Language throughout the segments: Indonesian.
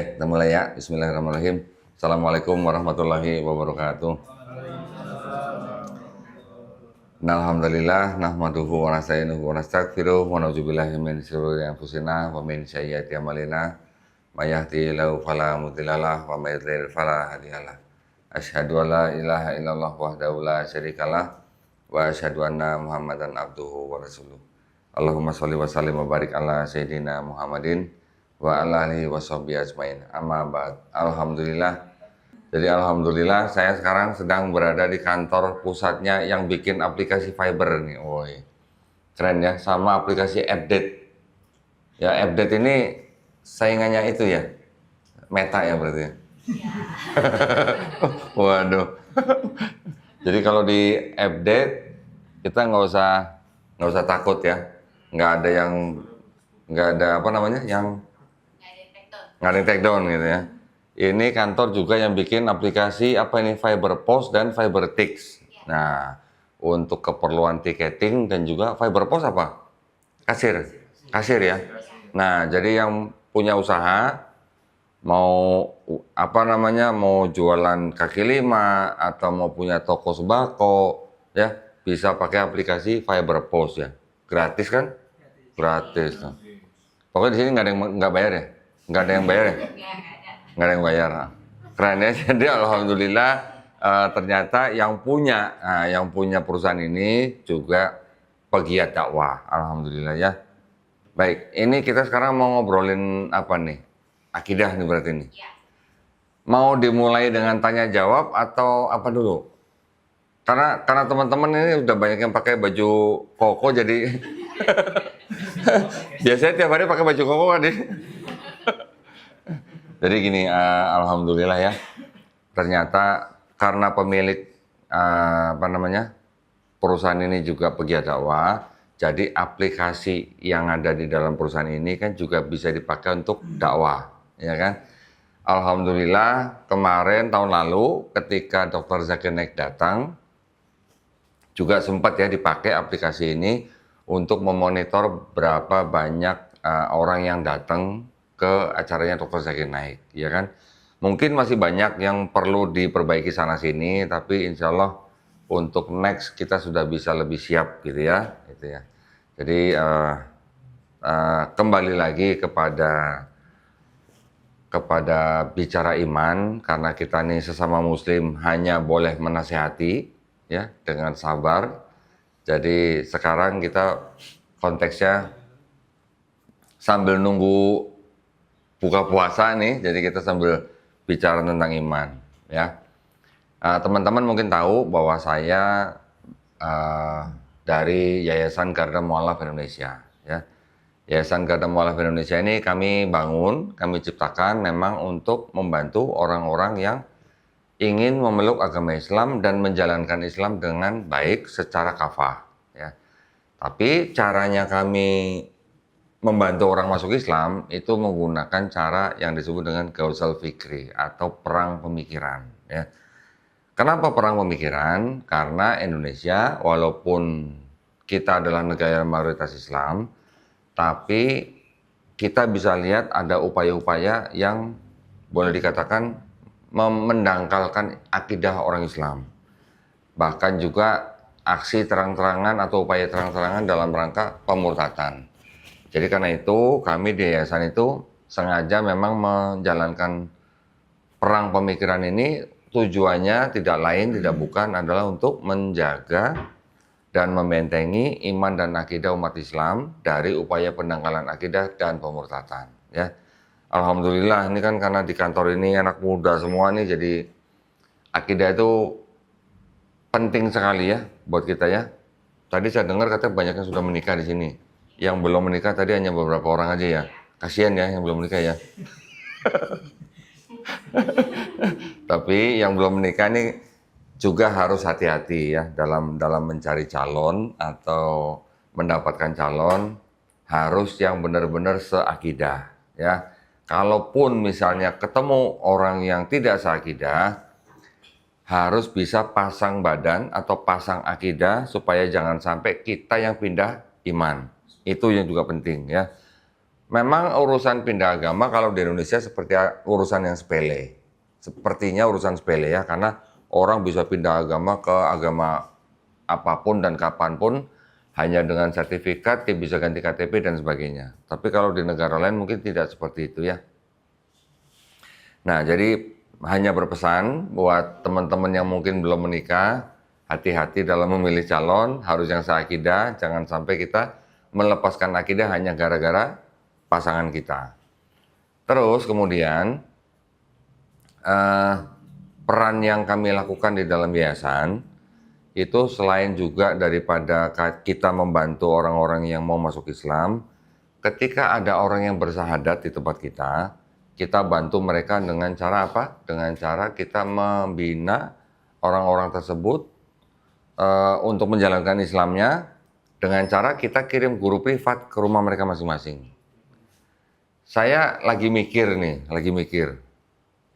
Oke, kita mulai ya. Bismillahirrahmanirrahim. Assalamualaikum warahmatullahi wabarakatuh. Alhamdulillah, nahmaduhu wa nasta'inuhu wa nastaghfiruh wa na'udzubillahi min syururi anfusina wa min sayyiati a'malina. May yahdihillahu fala mudhillalah wa may yudhlil fala hadiyalah. Asyhadu an la ilaha illallah wahdahu la syarikalah wa asyhadu anna Muhammadan abduhu wa rasuluh. Allahumma sholli wa sallim wa barik ala sayyidina Muhammadin wa ala alihi wa sahbihi ajmain. Amma ba'd. Alhamdulillah. Jadi alhamdulillah saya sekarang sedang berada di kantor pusatnya yang bikin aplikasi Fiber nih. Woi. Keren ya, sama aplikasi Update. Ya, Update ini saingannya itu ya. Meta ya berarti ya. Waduh. Jadi kalau di Update kita nggak usah takut ya. Nggak ada apa namanya yang nggak ada yang take down gitu ya. Ini kantor juga yang bikin aplikasi apa ini FiberPost dan FiberTix. Nah, untuk keperluan tiketing dan juga FiberPost apa? Kasir ya. Nah, jadi yang punya usaha mau apa namanya mau jualan kaki lima atau mau punya toko sembako ya bisa pakai aplikasi FiberPost ya. Gratis kan? Gratis. Nah. Pokoknya di sini nggak bayar ya? Nggak ada yang bayar ya? Nggak ada yang bayar. Keren ya. Jadi alhamdulillah ternyata yang punya perusahaan ini juga pegiat dakwah. Alhamdulillah ya. Baik, ini kita sekarang mau ngobrolin apa nih? Akidah nih berarti nih. Mau dimulai dengan tanya jawab atau apa dulu? Karena teman-teman ini udah banyak yang pakai baju koko jadi biasanya tiap hari pakai baju koko kan nih. Jadi gini, alhamdulillah ya, ternyata karena pemilik perusahaan ini juga pegiat dakwah, jadi aplikasi yang ada di dalam perusahaan ini kan juga bisa dipakai untuk dakwah, ya kan? Alhamdulillah kemarin tahun lalu ketika Dr. Zakir Naik datang, juga sempat ya dipakai aplikasi ini untuk memonitor berapa banyak orang yang datang ke acaranya Dr. Zakir Naik, ya kan? Mungkin masih banyak yang perlu diperbaiki sana sini, tapi insya Allah untuk next kita sudah bisa lebih siap gitu ya. Jadi kembali lagi kepada bicara iman, karena kita nih sesama Muslim hanya boleh menasihati ya dengan sabar. Jadi sekarang kita konteksnya sambil nunggu buka puasa nih, jadi kita sambil bicara tentang iman, ya. Teman-teman mungkin tahu bahwa saya dari Yayasan Garda Mu'alaf Indonesia, ya. Yayasan Garda Mu'alaf Indonesia ini kami ciptakan memang untuk membantu orang-orang yang ingin memeluk agama Islam dan menjalankan Islam dengan baik secara kafah, ya. Tapi caranya kami membantu orang masuk Islam itu menggunakan cara yang disebut dengan gausal fikri atau perang pemikiran. Ya. Kenapa perang pemikiran? Karena Indonesia walaupun kita adalah negara mayoritas Islam, tapi kita bisa lihat ada upaya-upaya yang boleh dikatakan mendangkalkan akidah orang Islam. Bahkan juga aksi terang-terangan atau upaya terang-terangan dalam rangka pemurtatan. Jadi karena itu kami di yayasan itu sengaja memang menjalankan perang pemikiran ini, tujuannya tidak lain tidak bukan adalah untuk menjaga dan membentengi iman dan akidah umat Islam dari upaya pendangkalan akidah dan pemurtatan. Ya, alhamdulillah ini kan karena di kantor ini anak muda semua nih, jadi akidah itu penting sekali ya buat kita ya. Tadi saya dengar katanya banyak yang sudah menikah di sini. Yang belum menikah tadi hanya beberapa orang aja ya. Kasihan ya yang belum menikah ya. Tapi yang belum menikah ini juga harus hati-hati ya dalam mencari calon atau mendapatkan calon, harus yang benar-benar seakidah ya. Kalaupun misalnya ketemu orang yang tidak seakidah, harus bisa pasang badan atau pasang akidah supaya jangan sampai kita yang pindah iman. Itu yang juga penting ya. Memang urusan pindah agama kalau di Indonesia seperti urusan yang sepele. Sepertinya urusan sepele ya, karena orang bisa pindah agama ke agama apapun dan kapanpun hanya dengan sertifikat, dia bisa ganti KTP dan sebagainya. Tapi kalau di negara lain mungkin tidak seperti itu ya. Nah, jadi hanya berpesan buat teman-teman yang mungkin belum menikah, hati-hati dalam memilih calon, harus yang seakidah, jangan sampai kita melepaskan akidah hanya gara-gara pasangan kita. Terus kemudian peran yang kami lakukan di dalam yayasan itu selain juga daripada kita membantu orang-orang yang mau masuk Islam, ketika ada orang yang bersahadat di tempat kita bantu mereka dengan cara apa? Dengan cara kita membina orang-orang tersebut untuk menjalankan Islamnya dengan cara kita kirim guru privat ke rumah mereka masing-masing. Saya lagi mikir,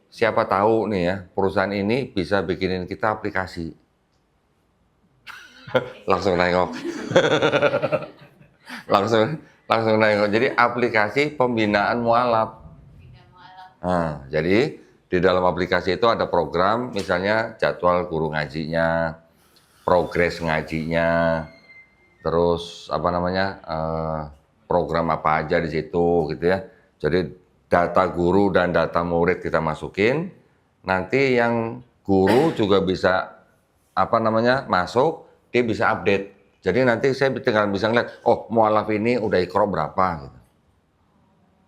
siapa tahu nih ya, perusahaan ini bisa bikinin kita aplikasi. Langsung nengok. langsung nengok. Jadi aplikasi pembinaan mualaf. Nah, jadi di dalam aplikasi itu ada program, misalnya jadwal guru ngajinya, progres ngajinya, terus program apa aja di situ gitu ya. Jadi data guru dan data murid kita masukin, nanti yang guru juga bisa masuk, dia bisa update. Jadi nanti saya tinggal bisa ngeliat, oh mualaf ini udah ikro berapa gitu.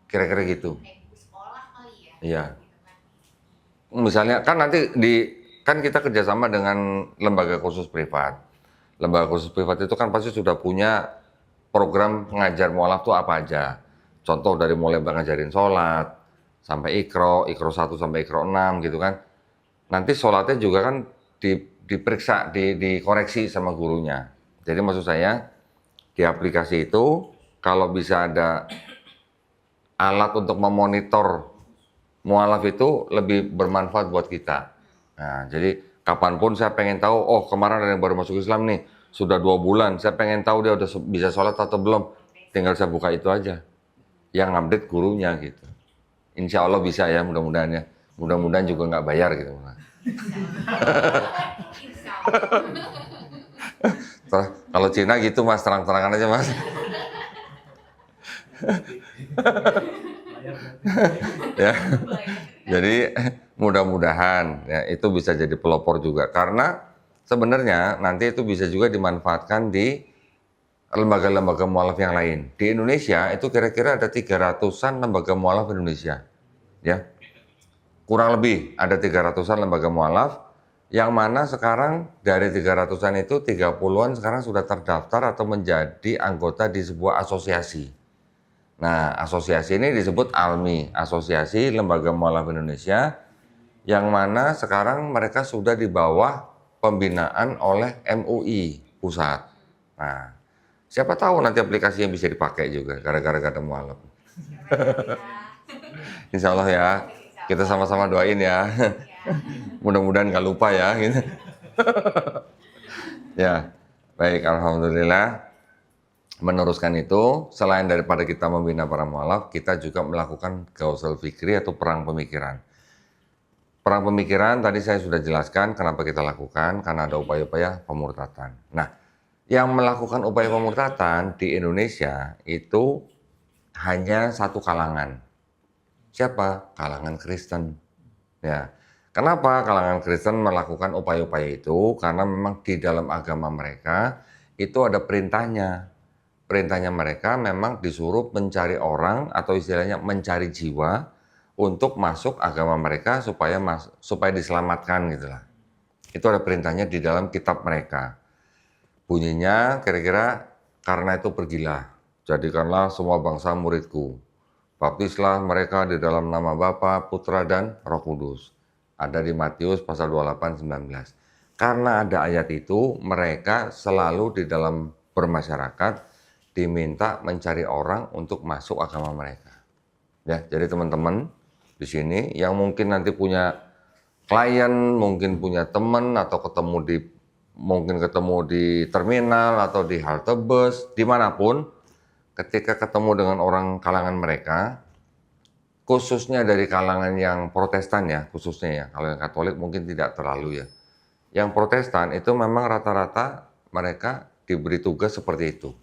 Kira-kira gitu. Iya. Misalnya kan nanti kan kita kerjasama dengan lembaga kursus privat. Lembaga kursus privat itu kan pasti sudah punya program ngajar mualaf itu apa aja. Contoh dari mulai ngajarin sholat, sampai ikro 1 sampai ikro 6 gitu kan. Nanti sholatnya juga kan diperiksa, dikoreksi sama gurunya. Jadi maksud saya, di aplikasi itu, kalau bisa ada alat untuk memonitor mualaf itu lebih bermanfaat buat kita. Nah, jadi kapanpun saya pengen tahu, oh kemarin ada yang baru masuk Islam nih, sudah 2 bulan, saya pengen tahu dia udah bisa sholat atau belum, tinggal saya buka itu aja. Yang update gurunya gitu. Insya Allah bisa ya, mudah-mudahan ya. Mudah-mudahan juga nggak bayar gitu. Kalau Cina gitu mas, terang-terangan aja mas. Ya, jadi mudah-mudahan ya itu bisa jadi pelopor juga, karena sebenarnya nanti itu bisa juga dimanfaatkan di lembaga-lembaga mualaf yang lain. Di Indonesia itu kira-kira ada 300-an lembaga mualaf Indonesia. Ya. Kurang lebih ada 300-an lembaga mualaf, yang mana sekarang dari 300-an itu 30-an sekarang sudah terdaftar atau menjadi anggota di sebuah asosiasi. Nah, asosiasi ini disebut ALMI, Asosiasi Lembaga Mualaf Indonesia, yang mana sekarang mereka sudah di bawah pembinaan oleh MUI Pusat. Nah, siapa tahu nanti aplikasinya bisa dipakai juga gara-gara ada mualaf. Insya Allah ya, kita sama-sama doain ya. Mudah-mudahan nggak lupa ya. Gitu. Ya, baik, alhamdulillah. Meneruskan itu, selain daripada kita membina para mualaf, kita juga melakukan gausal fikri atau perang pemikiran. Perang pemikiran tadi saya sudah jelaskan kenapa kita lakukan, karena ada upaya-upaya pemurtatan. Nah, yang melakukan upaya pemurtatan di Indonesia itu hanya satu kalangan. Siapa? Kalangan Kristen. Ya. Kenapa kalangan Kristen melakukan upaya-upaya itu? Karena memang di dalam agama mereka itu ada perintahnya. Perintahnya mereka memang disuruh mencari orang atau istilahnya mencari jiwa untuk masuk agama mereka supaya diselamatkan gitulah. Itu ada perintahnya di dalam kitab mereka. Bunyinya kira-kira, karena itu pergilah, jadikanlah semua bangsa muridku. Baptislah mereka di dalam nama Bapa, Putra, dan Roh Kudus. Ada di Matius pasal 28-19. Karena ada ayat itu, mereka selalu di dalam bermasyarakat diminta mencari orang untuk masuk agama mereka. Ya, jadi teman-teman di sini yang mungkin nanti punya klien, mungkin punya teman atau mungkin ketemu di terminal atau di halte bus, dimanapun, ketika ketemu dengan orang kalangan mereka, khususnya dari kalangan yang Protestan ya, khususnya ya, kalau yang Katolik mungkin tidak terlalu ya. Yang Protestan itu memang rata-rata mereka diberi tugas seperti itu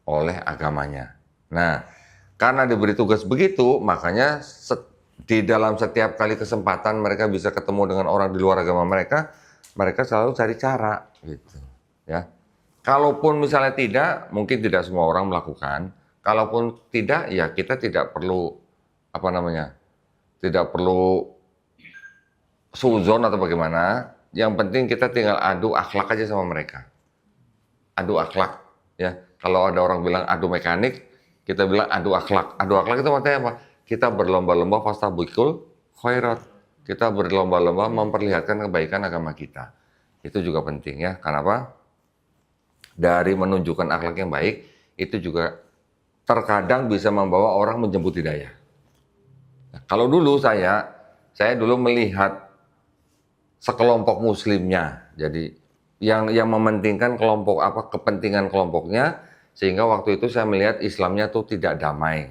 oleh agamanya. Nah, karena diberi tugas begitu, makanya di dalam setiap kali kesempatan mereka bisa ketemu dengan orang di luar agama mereka, mereka selalu cari cara gitu, ya. Kalaupun misalnya tidak, mungkin tidak semua orang melakukan. Kalaupun tidak, ya kita tidak perlu apa namanya, tidak perlu suzon atau bagaimana. Yang penting kita tinggal adu akhlak aja sama mereka. Adu akhlak, ya. Kalau ada orang bilang adu mekanik, kita bilang adu akhlak. Adu akhlak itu maksudnya apa? Kita berlomba-lomba fastabikul khairat. Kita berlomba-lomba memperlihatkan kebaikan agama kita. Itu juga penting ya. Kenapa? Dari menunjukkan akhlak yang baik, itu juga terkadang bisa membawa orang menjemput hidayah. Nah, kalau dulu saya dulu melihat sekelompok muslimnya, jadi yang mementingkan kelompok apa kepentingan kelompoknya, sehingga waktu itu saya melihat Islamnya tuh tidak damai.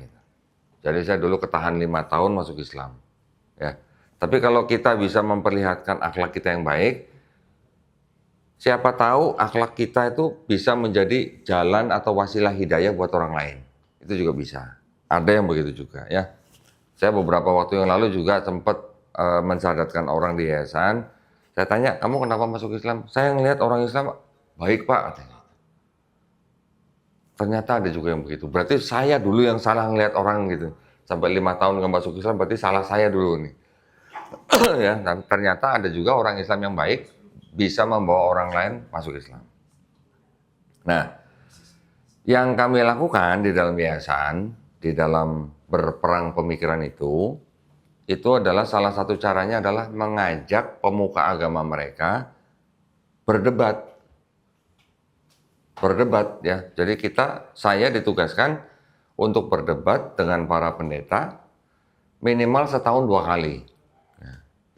Jadi saya dulu ketahan 5 tahun masuk Islam. Ya. Tapi kalau kita bisa memperlihatkan akhlak kita yang baik, siapa tahu akhlak kita itu bisa menjadi jalan atau wasilah hidayah buat orang lain. Itu juga bisa. Ada yang begitu juga ya. Saya beberapa waktu yang lalu juga sempat mensadarkan orang di yayasan. Saya tanya, kamu kenapa masuk Islam? Saya ngelihat orang Islam baik Pak, katanya. Ternyata ada juga yang begitu. Berarti saya dulu yang salah ngelihat orang gitu. Sampai 5 tahun nggak masuk Islam, berarti salah saya dulu nih. Ya, dan ternyata ada juga orang Islam yang baik bisa membawa orang lain masuk Islam. Nah, yang kami lakukan di dalam yayasan, di dalam berperang pemikiran itu adalah salah satu caranya adalah mengajak pemuka agama mereka berdebat. Berdebat ya. Jadi saya ditugaskan untuk berdebat dengan para pendeta minimal setahun 2 kali.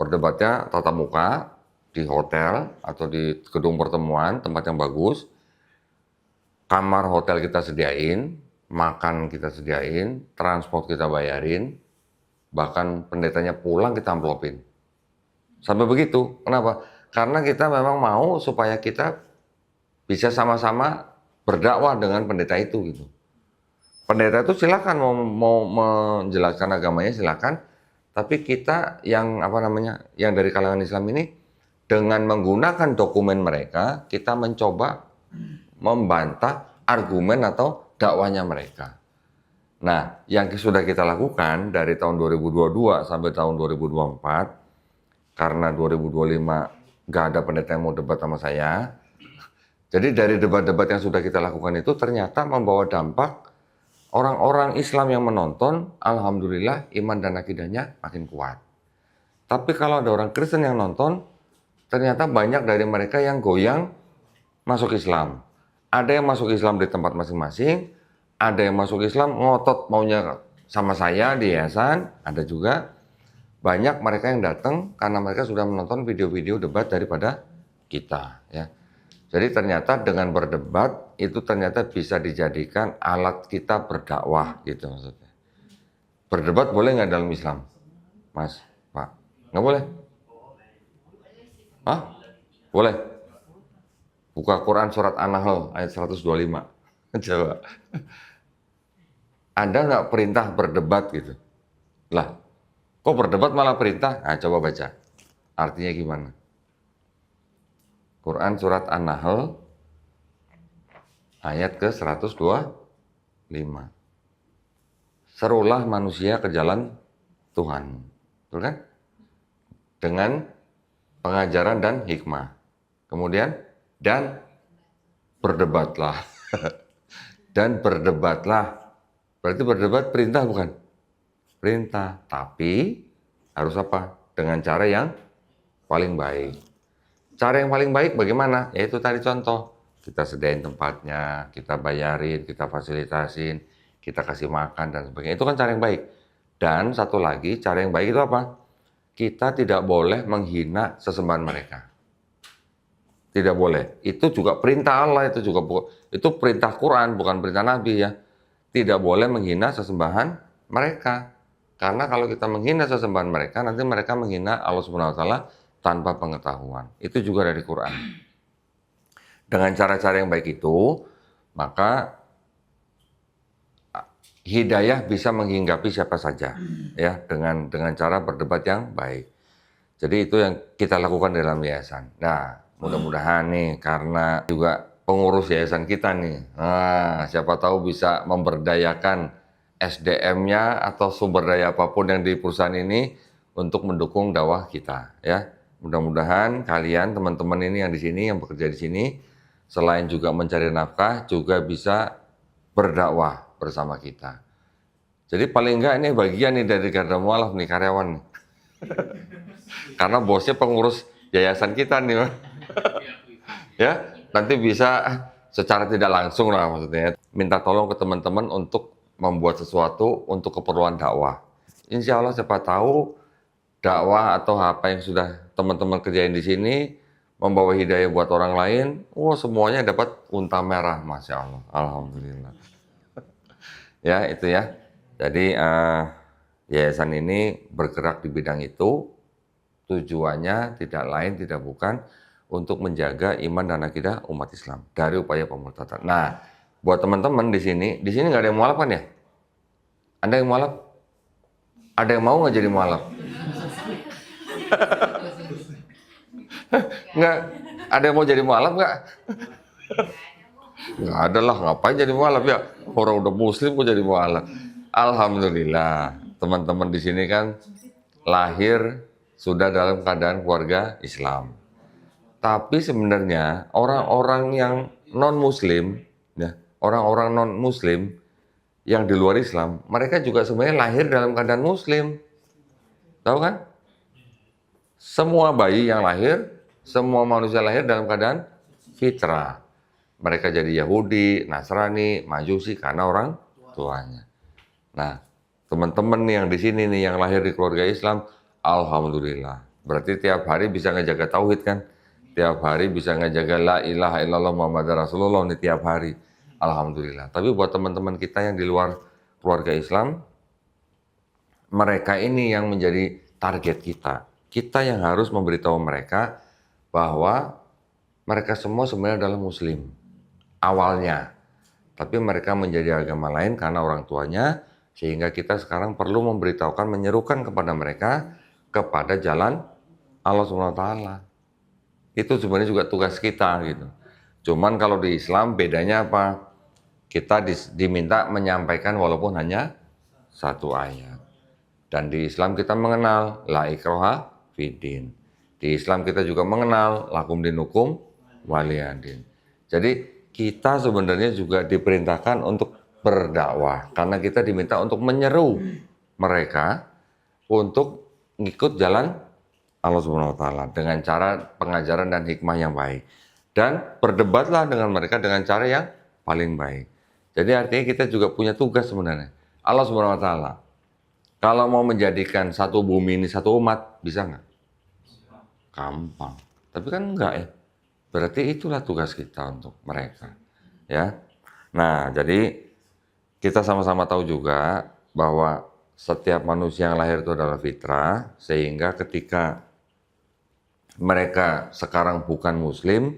Berdebatnya tatap muka, di hotel atau di gedung pertemuan, tempat yang bagus. Kamar hotel kita sediain, makan kita sediain, transport kita bayarin, bahkan pendetanya pulang kita amplopin. Sampai begitu. Kenapa? Karena kita memang mau supaya kita bisa sama-sama berdakwah dengan pendeta itu gitu. Pendeta itu silakan mau menjelaskan agamanya silakan, tapi kita yang yang dari kalangan Islam ini dengan menggunakan dokumen mereka, kita mencoba membantah argumen atau dakwanya mereka. Nah, yang sudah kita lakukan dari tahun 2022 sampai tahun 2024, karena 2025 nggak ada pendeta yang mau debat sama saya, jadi dari debat-debat yang sudah kita lakukan itu ternyata membawa dampak orang-orang Islam yang menonton, alhamdulillah iman dan akidahnya makin kuat. Tapi kalau ada orang Kristen yang nonton, ternyata banyak dari mereka yang goyang masuk Islam. Ada yang masuk Islam di tempat masing-masing, ada yang masuk Islam ngotot maunya sama saya di yayasan, ada juga banyak mereka yang datang karena mereka sudah menonton video-video debat daripada kita. Ya. Jadi ternyata dengan berdebat itu ternyata bisa dijadikan alat kita berdakwah gitu maksudnya. Berdebat boleh nggak dalam Islam, Mas, Pak? Nggak boleh? Hah? Boleh? Buka Quran surat An-Nahl ayat 125. Coba. Ada nggak perintah berdebat gitu? Lah, kok berdebat malah perintah? Nah, coba baca. Artinya gimana? Quran surat An-Nahl ayat ke 125. Serulah manusia ke jalan Tuhan. Betul kan? Dengan pengajaran dan hikmah. Kemudian, dan berdebatlah. Dan berdebatlah. Berarti berdebat perintah bukan? Perintah. Tapi harus apa? Dengan cara yang paling baik. Cara yang paling baik bagaimana? Yaitu tadi contoh. Kita sediain tempatnya, kita bayarin, kita fasilitasin, kita kasih makan dan sebagainya. Itu kan cara yang baik. Dan satu lagi, cara yang baik itu apa? Kita tidak boleh menghina sesembahan mereka. Tidak boleh. Itu juga perintah Allah, itu perintah Quran, bukan perintah Nabi ya. tidak boleh menghina sesembahan mereka. Karena kalau kita menghina sesembahan mereka, nanti mereka menghina Allah Subhanahu wa taala tanpa pengetahuan. Itu juga dari Quran. Dengan cara-cara yang baik itu, maka hidayah bisa menghinggapi siapa saja, ya, dengan cara berdebat yang baik. Jadi itu yang kita lakukan dalam yayasan. Nah, mudah-mudahan nih, karena juga pengurus yayasan kita nih, nah, siapa tahu bisa memberdayakan SDM-nya atau sumber daya apapun yang di perusahaan ini untuk mendukung dakwah kita, ya. Mudah-mudahan kalian, teman-teman ini yang di sini, yang bekerja di sini, selain juga mencari nafkah, juga bisa berdakwah bersama kita. Jadi paling enggak ini bagian nih dari garda mualaf nih, karyawan nih. Karena bosnya pengurus yayasan kita nih, ya, nanti bisa secara tidak langsung lah maksudnya, minta tolong ke teman-teman untuk membuat sesuatu untuk keperluan dakwah. Insya Allah siapa tahu dakwah atau apa yang sudah teman-teman kerjain di sini membawa hidayah buat orang lain, wah semuanya dapat unta merah, Masya Allah, Alhamdulillah. Ya itu ya, jadi yayasan ini bergerak di bidang itu, tujuannya tidak lain tidak bukan untuk menjaga iman dan akidah umat Islam dari upaya pemurtadan. Nah, buat teman-teman di sini nggak ada yang mualaf kan ya? Ada yang mualaf? Ada yang mau nggak jadi mualaf? Nggak, ada yang mau jadi mualaf nggak? Nggak ada lah, ngapain jadi mualaf ya? Orang udah muslim kok jadi mualaf. Alhamdulillah, teman-teman di sini kan lahir sudah dalam keadaan keluarga Islam. Tapi sebenarnya orang-orang yang non-muslim, ya, orang-orang non-muslim yang di luar Islam, mereka juga sebenarnya lahir dalam keadaan muslim. Tahu kan? Semua bayi yang lahir, semua manusia lahir dalam keadaan fitrah. Mereka jadi Yahudi, Nasrani, Majusi karena orang tuanya. Nah, teman-teman yang di sini nih yang lahir di keluarga Islam, alhamdulillah. Berarti tiap hari bisa ngejaga tauhid kan? Tiap hari bisa ngejaga la ilaha illallah Muhammadar Rasulullah nih tiap hari. Alhamdulillah. Tapi buat teman-teman kita yang di luar keluarga Islam, mereka ini yang menjadi target kita. Kita yang harus memberitahu mereka bahwa mereka semua sebenarnya adalah muslim awalnya. Tapi mereka menjadi agama lain karena orang tuanya, sehingga kita sekarang perlu memberitahukan, menyerukan kepada mereka kepada jalan Allah SWT. Itu sebenarnya juga tugas kita gitu. Cuman kalau di Islam bedanya apa? Kita diminta menyampaikan walaupun hanya satu ayat. Dan di Islam kita mengenal la ikraha fiddin. Di Islam kita juga mengenal lakum dinukum waliyadin. Jadi kita sebenarnya juga diperintahkan untuk berdakwah karena kita diminta untuk menyeru mereka untuk ngikut jalan Allah Subhanahu wa taala dengan cara pengajaran dan hikmah yang baik. Dan berdebatlah dengan mereka dengan cara yang paling baik. Jadi artinya kita juga punya tugas sebenarnya. Allah Subhanahu wa taala kalau mau menjadikan satu bumi ini satu umat, bisa nggak? Gampang. Tapi kan enggak ya. Berarti itulah tugas kita untuk mereka. Ya. Nah, jadi kita sama-sama tahu juga bahwa setiap manusia yang lahir itu adalah fitrah, sehingga ketika mereka sekarang bukan muslim,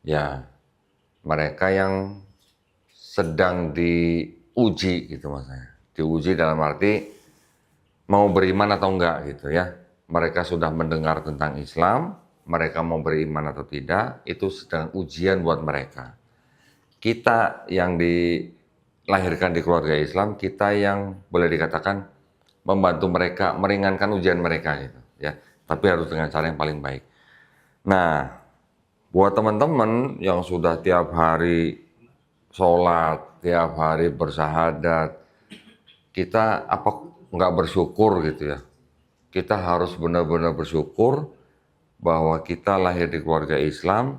ya mereka yang sedang diuji gitu maksudnya. Diuji dalam arti mau beriman atau enggak gitu ya. Mereka sudah mendengar tentang Islam, mereka mau beriman atau tidak, itu sedang ujian buat mereka. Kita yang dilahirkan di keluarga Islam, kita yang boleh dikatakan membantu mereka, meringankan ujian mereka gitu ya. Tapi harus dengan cara yang paling baik. Nah, buat teman-teman yang sudah tiap hari sholat, tiap hari bersahadat, kita apa nggak bersyukur gitu ya. Kita harus benar-benar bersyukur bahwa kita lahir di keluarga Islam,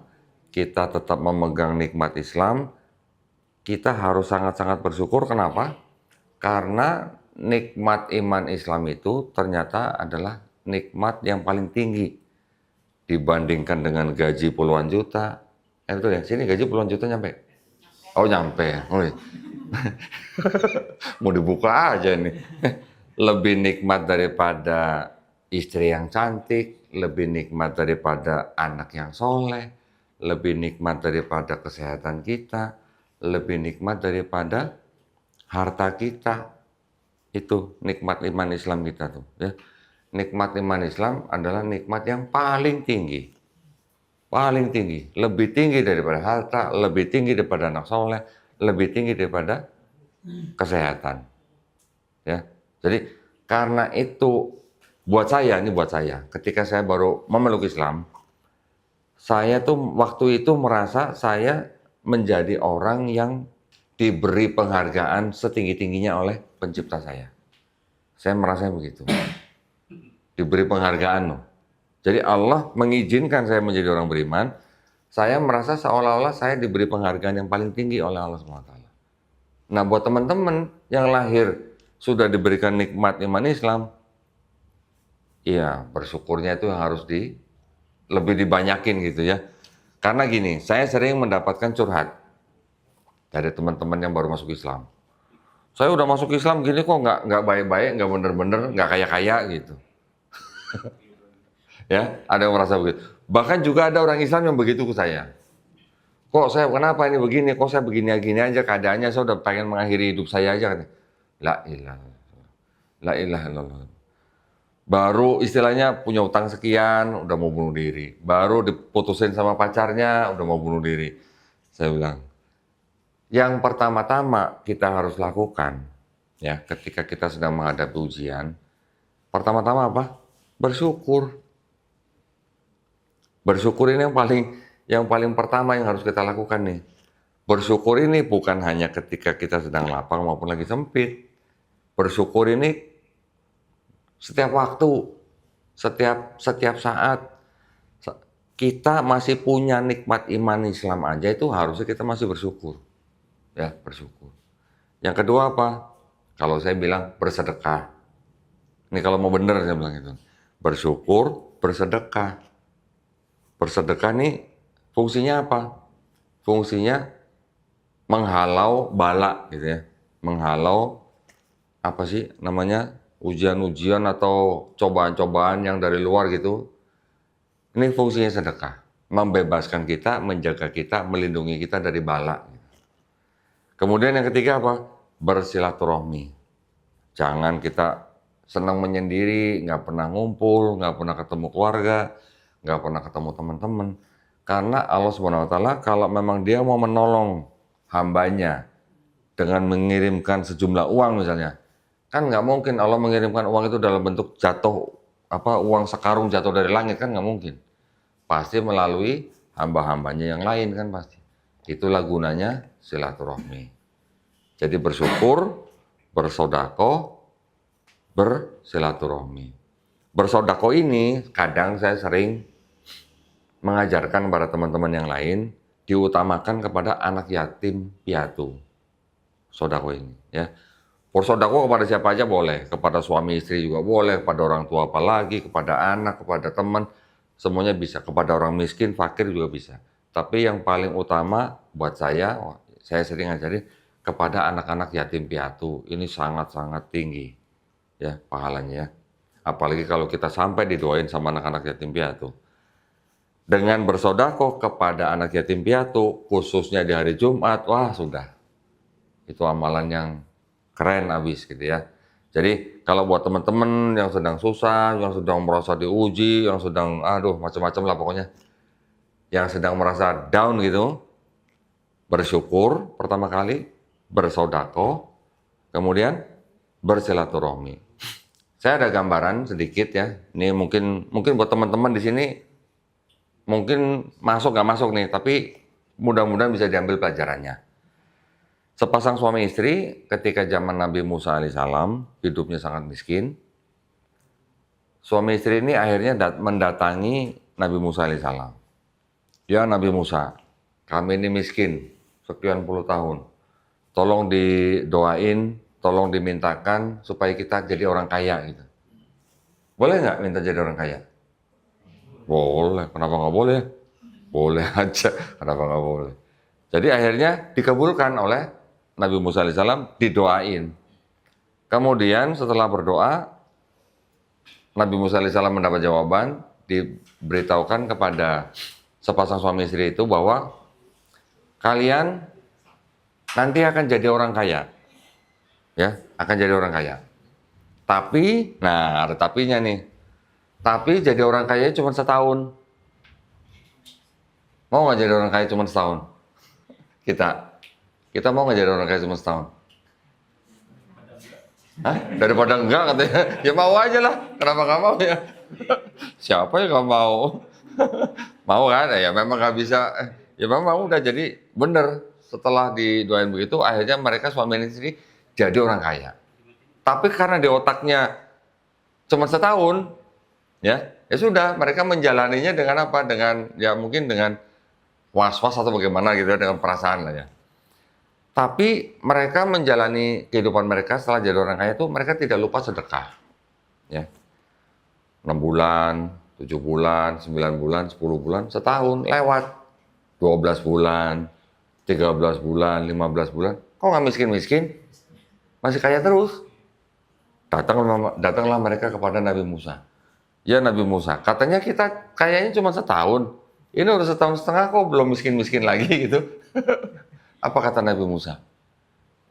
kita tetap memegang nikmat Islam, kita harus sangat-sangat bersyukur. Kenapa? Karena nikmat iman Islam itu ternyata adalah nikmat yang paling tinggi dibandingkan dengan gaji puluhan juta. Betul ya? Sini gaji puluhan juta nyampe? Oh nyampe. Oh, iya. Mau dibuka aja nih. Lebih nikmat daripada istri yang cantik, lebih nikmat daripada anak yang soleh, lebih nikmat daripada kesehatan kita, lebih nikmat daripada harta kita. Itu nikmat iman Islam kita tuh. Ya. Nikmat iman Islam adalah nikmat yang paling tinggi. Paling tinggi. Lebih tinggi daripada harta, lebih tinggi daripada anak soleh, lebih tinggi daripada kesehatan. Ya. Jadi karena itu buat saya, ketika saya baru memeluk Islam, saya tuh waktu itu merasa saya menjadi orang yang diberi penghargaan setinggi-tingginya oleh pencipta saya. Saya merasa begitu. Diberi penghargaan loh. Jadi Allah mengizinkan saya menjadi orang beriman, saya merasa seolah-olah saya diberi penghargaan yang paling tinggi oleh Allah SWT. Nah buat teman-teman yang lahir sudah diberikan nikmat iman Islam, iya bersyukurnya itu harus lebih dibanyakin gitu ya. Karena gini, saya sering mendapatkan curhat dari teman-teman yang baru masuk Islam. Saya udah masuk Islam gini kok nggak baik-baik, nggak bener-bener, nggak kaya-kaya gitu. Ya, ada yang merasa begitu. Bahkan juga ada orang Islam yang begitu ke saya. Kok saya kenapa ini begini? Kok saya begini-gini aja keadaannya? Saya udah pengen mengakhiri hidup saya aja. La ilaha illallah. Baru istilahnya punya utang sekian, udah mau bunuh diri. Baru diputusin sama pacarnya, udah mau bunuh diri. Saya bilang, yang pertama-tama kita harus lakukan, ya, ketika kita sedang menghadapi ujian, pertama-tama apa? Bersyukur. Bersyukur ini yang paling pertama yang harus kita lakukan nih. Bersyukur ini bukan hanya ketika kita sedang lapang maupun lagi sempit. Bersyukur ini setiap waktu, setiap saat. Kita masih punya nikmat iman Islam aja itu harusnya kita masih bersyukur. Ya, bersyukur. Yang kedua apa? Kalau saya bilang bersedekah. Ini kalau mau bener saya bilang itu. Bersyukur, bersedekah. Bersedekah nih fungsinya apa? Fungsinya menghalau bala gitu ya. Menghalau apa sih namanya? Ujian-ujian atau cobaan-cobaan yang dari luar gitu. Ini fungsinya sedekah. Membebaskan kita, menjaga kita, melindungi kita dari bala. Kemudian yang ketiga apa? Bersilaturahmi. Jangan kita senang menyendiri, nggak pernah ngumpul, nggak pernah ketemu keluarga, nggak pernah ketemu teman-teman. Karena Allah SWT kalau memang dia mau menolong hambanya dengan mengirimkan sejumlah uang misalnya, kan nggak mungkin Allah mengirimkan uang itu dalam bentuk jatuh, uang sekarung jatuh dari langit, kan nggak mungkin. Pasti melalui hamba-hambanya yang lain kan pasti. Itulah gunanya silaturahmi. Jadi bersyukur, bersedekah, bersilaturahmi. Bersedekah ini kadang saya sering mengajarkan kepada teman-teman yang lain, diutamakan kepada anak yatim piatu. Sedekah ini ya. Bersedekah kepada siapa aja boleh, kepada suami istri juga boleh, kepada orang tua apalagi, kepada anak, kepada teman, semuanya bisa. Kepada orang miskin, fakir juga bisa. Tapi yang paling utama buat saya sering ngajarin kepada anak-anak yatim piatu. Ini sangat-sangat tinggi ya pahalanya ya. Apalagi kalau kita sampai didoain sama anak-anak yatim piatu. Dengan bersedekah kepada anak yatim piatu, khususnya di hari Jumat, wah sudah. Itu amalan yang keren abis gitu ya. Jadi kalau buat teman-teman yang sedang susah, yang sedang merasa diuji, yang sedang macam-macam lah pokoknya, yang sedang merasa down gitu, bersyukur pertama kali, bersedekah, kemudian bersilaturahmi. Saya ada gambaran sedikit ya. Ini mungkin buat teman-teman di sini mungkin nggak masuk nih, tapi mudah-mudahan bisa diambil pelajarannya. Sepasang suami istri ketika zaman Nabi Musa alaihissalam hidupnya sangat miskin. Suami istri ini akhirnya mendatangi Nabi Musa alaihissalam. Ya Nabi Musa, kami ini miskin sekian puluh tahun. Tolong didoain, tolong dimintakan supaya kita jadi orang kaya gitu. Boleh nggak minta jadi orang kaya? Boleh, kenapa nggak boleh? Boleh aja, kenapa nggak boleh? Jadi akhirnya dikabulkan oleh Nabi Musa alaihissalam didoain. Kemudian setelah berdoa, Nabi Musa alaihissalam mendapat jawaban, diberitahukan kepada sepasang suami istri itu bahwa kalian nanti akan jadi orang kaya. Ya, akan jadi orang kaya. Tapi, nah ada tapinya nih. Tapi jadi orang kaya cuma setahun. Mau nggak jadi orang kaya cuma setahun? Kita mau nggak jadi orang kaya cuma setahun? Hah? Daripada enggak katanya. Ya mau aja lah. Kenapa nggak mau ya? Siapa yang nggak mau? Mau kan? Ya memang nggak bisa. Ya memang udah jadi bener. Setelah didoain begitu, akhirnya mereka suami istri jadi orang kaya. Tapi karena di otaknya cuma setahun, ya sudah mereka menjalaninya dengan apa? Dengan ya mungkin dengan was-was atau bagaimana gitu ya, dengan perasaan lah ya. Tapi mereka menjalani kehidupan mereka setelah jadi orang kaya itu mereka tidak lupa sedekah. Ya. 6 bulan, 7 bulan, 9 bulan, 10 bulan, setahun lewat. 12 bulan, 13 bulan, 15 bulan. Kok nggak miskin-miskin? Masih kaya terus. Datanglah mereka kepada Nabi Musa. Ya Nabi Musa, katanya kita kayaknya cuma setahun. Ini udah setahun setengah kok belum miskin-miskin lagi gitu. Apa kata Nabi Musa?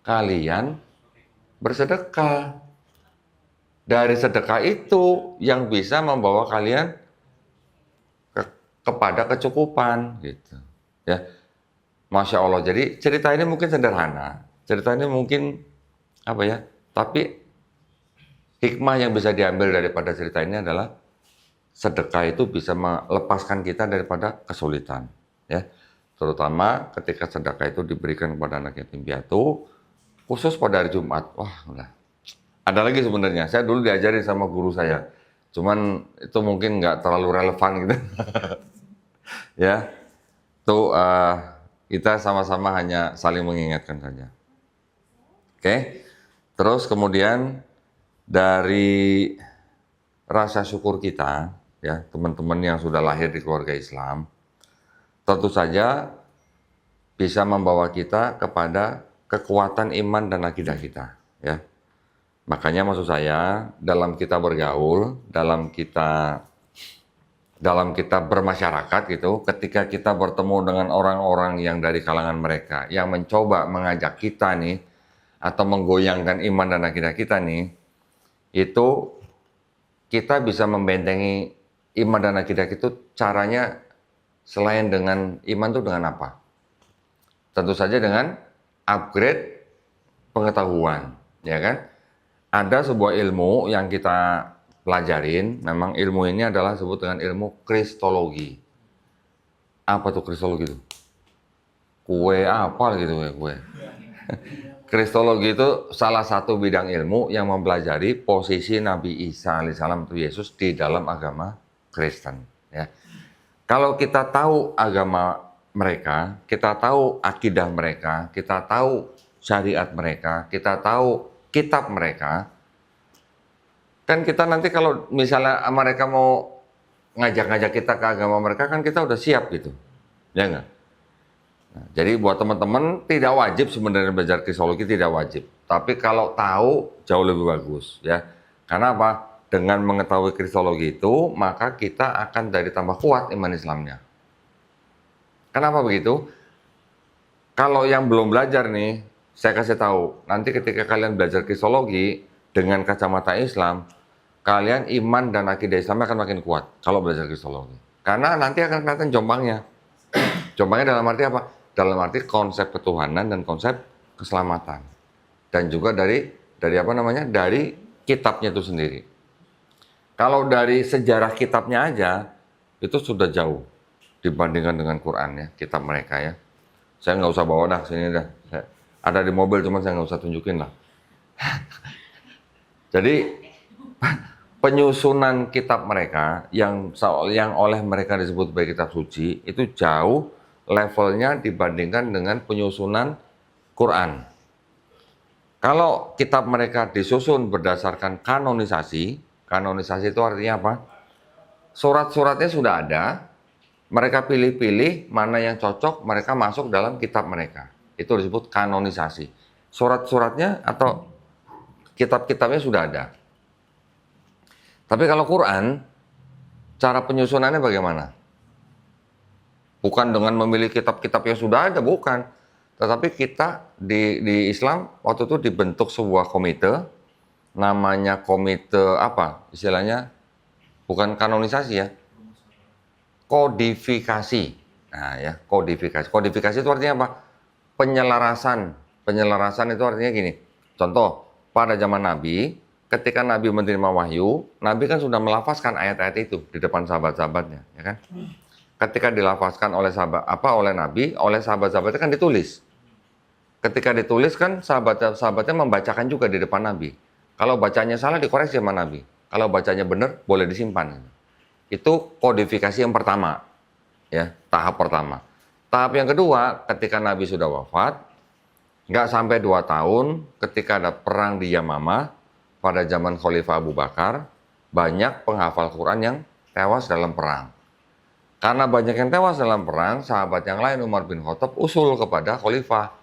Kalian bersedekah. Dari sedekah itu yang bisa membawa kalian kepada kecukupan gitu. Ya. Masya Allah. Jadi cerita ini mungkin sederhana. Cerita ini mungkin apa ya? Tapi hikmah yang bisa diambil daripada cerita ini adalah sedekah itu bisa melepaskan kita daripada kesulitan. Ya. Terutama ketika sedekah itu diberikan kepada anak yatim piatu, khusus pada hari Jumat. Wah, udah. Ada lagi sebenarnya, saya dulu diajarin sama guru saya. Cuman itu mungkin nggak terlalu relevan gitu. Ya, itu kita sama-sama hanya saling mengingatkan saja. Oke, terus kemudian dari rasa syukur kita, ya teman-teman yang sudah lahir di keluarga Islam, tentu saja bisa membawa kita kepada kekuatan iman dan akidah kita. Ya. Makanya maksud saya, dalam kita bergaul, dalam kita bermasyarakat gitu, ketika kita bertemu dengan orang-orang yang dari kalangan mereka, yang mencoba mengajak kita nih, atau menggoyangkan iman dan akidah kita nih, itu kita bisa membentengi iman dan akidah itu caranya selain dengan iman itu dengan apa? Tentu saja dengan upgrade pengetahuan, ya kan? Ada sebuah ilmu yang kita pelajarin, memang ilmu ini adalah disebut dengan ilmu kristologi. Apa tuh kristologi itu? Kue apa gitu ya kue? Kristologi itu salah satu bidang ilmu yang mempelajari posisi Nabi Isa alaihissalam itu Yesus di dalam agama Kristen. Ya. Kalau kita tahu agama mereka, kita tahu akidah mereka, kita tahu syariat mereka, kita tahu kitab mereka, kan kita nanti kalau misalnya mereka mau ngajak-ngajak kita ke agama mereka, kan kita udah siap gitu, ya nggak? Nah, jadi buat teman-teman tidak wajib sebenarnya belajar kristologi, tidak wajib. Tapi kalau tahu jauh lebih bagus, ya. Karena apa? Dengan mengetahui kristologi itu, maka kita akan dari tambah kuat iman Islamnya. Kenapa begitu? Kalau yang belum belajar nih, saya kasih tahu, nanti ketika kalian belajar kristologi dengan kacamata Islam, kalian iman dan akidah Islam akan makin kuat kalau belajar kristologi. Karena nanti akan kelihatan jompangnya. Jompangnya dalam arti apa? Dalam arti konsep ketuhanan dan konsep keselamatan. Dan juga dari apa namanya? Dari kitabnya itu sendiri. Kalau dari sejarah kitabnya aja, itu sudah jauh dibandingkan dengan Quran ya, kitab mereka ya. Saya nggak usah bawa dah sini dah. Ada di mobil, cuman saya nggak usah tunjukin lah. Jadi penyusunan kitab mereka yang oleh mereka disebut sebagai kitab suci itu jauh levelnya dibandingkan dengan penyusunan Quran. Kalau kitab mereka disusun berdasarkan kanonisasi itu artinya apa? Surat-suratnya sudah ada, mereka pilih-pilih mana yang cocok, mereka masuk dalam kitab mereka. Itu disebut kanonisasi. surat-suratnya atau kitab-kitabnya sudah ada. Tapi kalau Quran, cara penyusunannya bagaimana? Bukan dengan memilih kitab-kitab yang sudah ada, bukan. Tetapi kita di Islam waktu itu dibentuk sebuah komite, namanya komite apa istilahnya? Bukan kanonisasi ya, kodifikasi. Nah ya, kodifikasi. Kodifikasi itu artinya apa? Penyelarasan. Penyelarasan itu artinya gini. Contoh, pada zaman Nabi, ketika Nabi menerima wahyu, Nabi kan sudah melafazkan ayat-ayat itu di depan sahabat-sahabatnya, ya kan? Ketika dilafazkan oleh oleh Nabi, oleh sahabat-sahabatnya kan ditulis. Ketika ditulis kan sahabat-sahabatnya membacakan juga di depan Nabi. Kalau bacanya salah dikoreksi sama Nabi. Kalau bacanya benar boleh disimpan. Itu kodifikasi yang pertama, ya, tahap pertama. Tahap yang kedua, ketika Nabi sudah wafat, nggak sampai 2 tahun, ketika ada perang di Yamamah, pada zaman Khalifah Abu Bakar, banyak penghafal Quran yang tewas dalam perang. Karena banyak yang tewas dalam perang, sahabat yang lain Umar bin Khattab usul kepada Khalifah,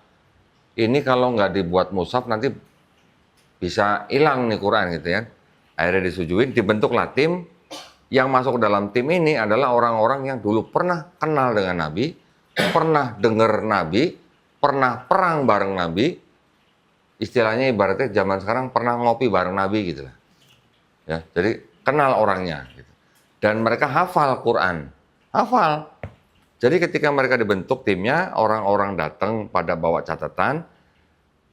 ini kalau nggak dibuat mushaf nanti bisa hilang nih Quran gitu ya. Akhirnya disetujuin, dibentuklah tim. Yang masuk dalam tim ini adalah orang-orang yang dulu pernah kenal dengan Nabi, pernah dengar Nabi, pernah perang bareng Nabi. Istilahnya ibaratnya zaman sekarang pernah ngopi bareng Nabi gitu lah. Ya, jadi kenal orangnya gitu. Dan mereka hafal Quran. Hafal. Jadi ketika mereka dibentuk timnya, orang-orang datang pada bawa catatan,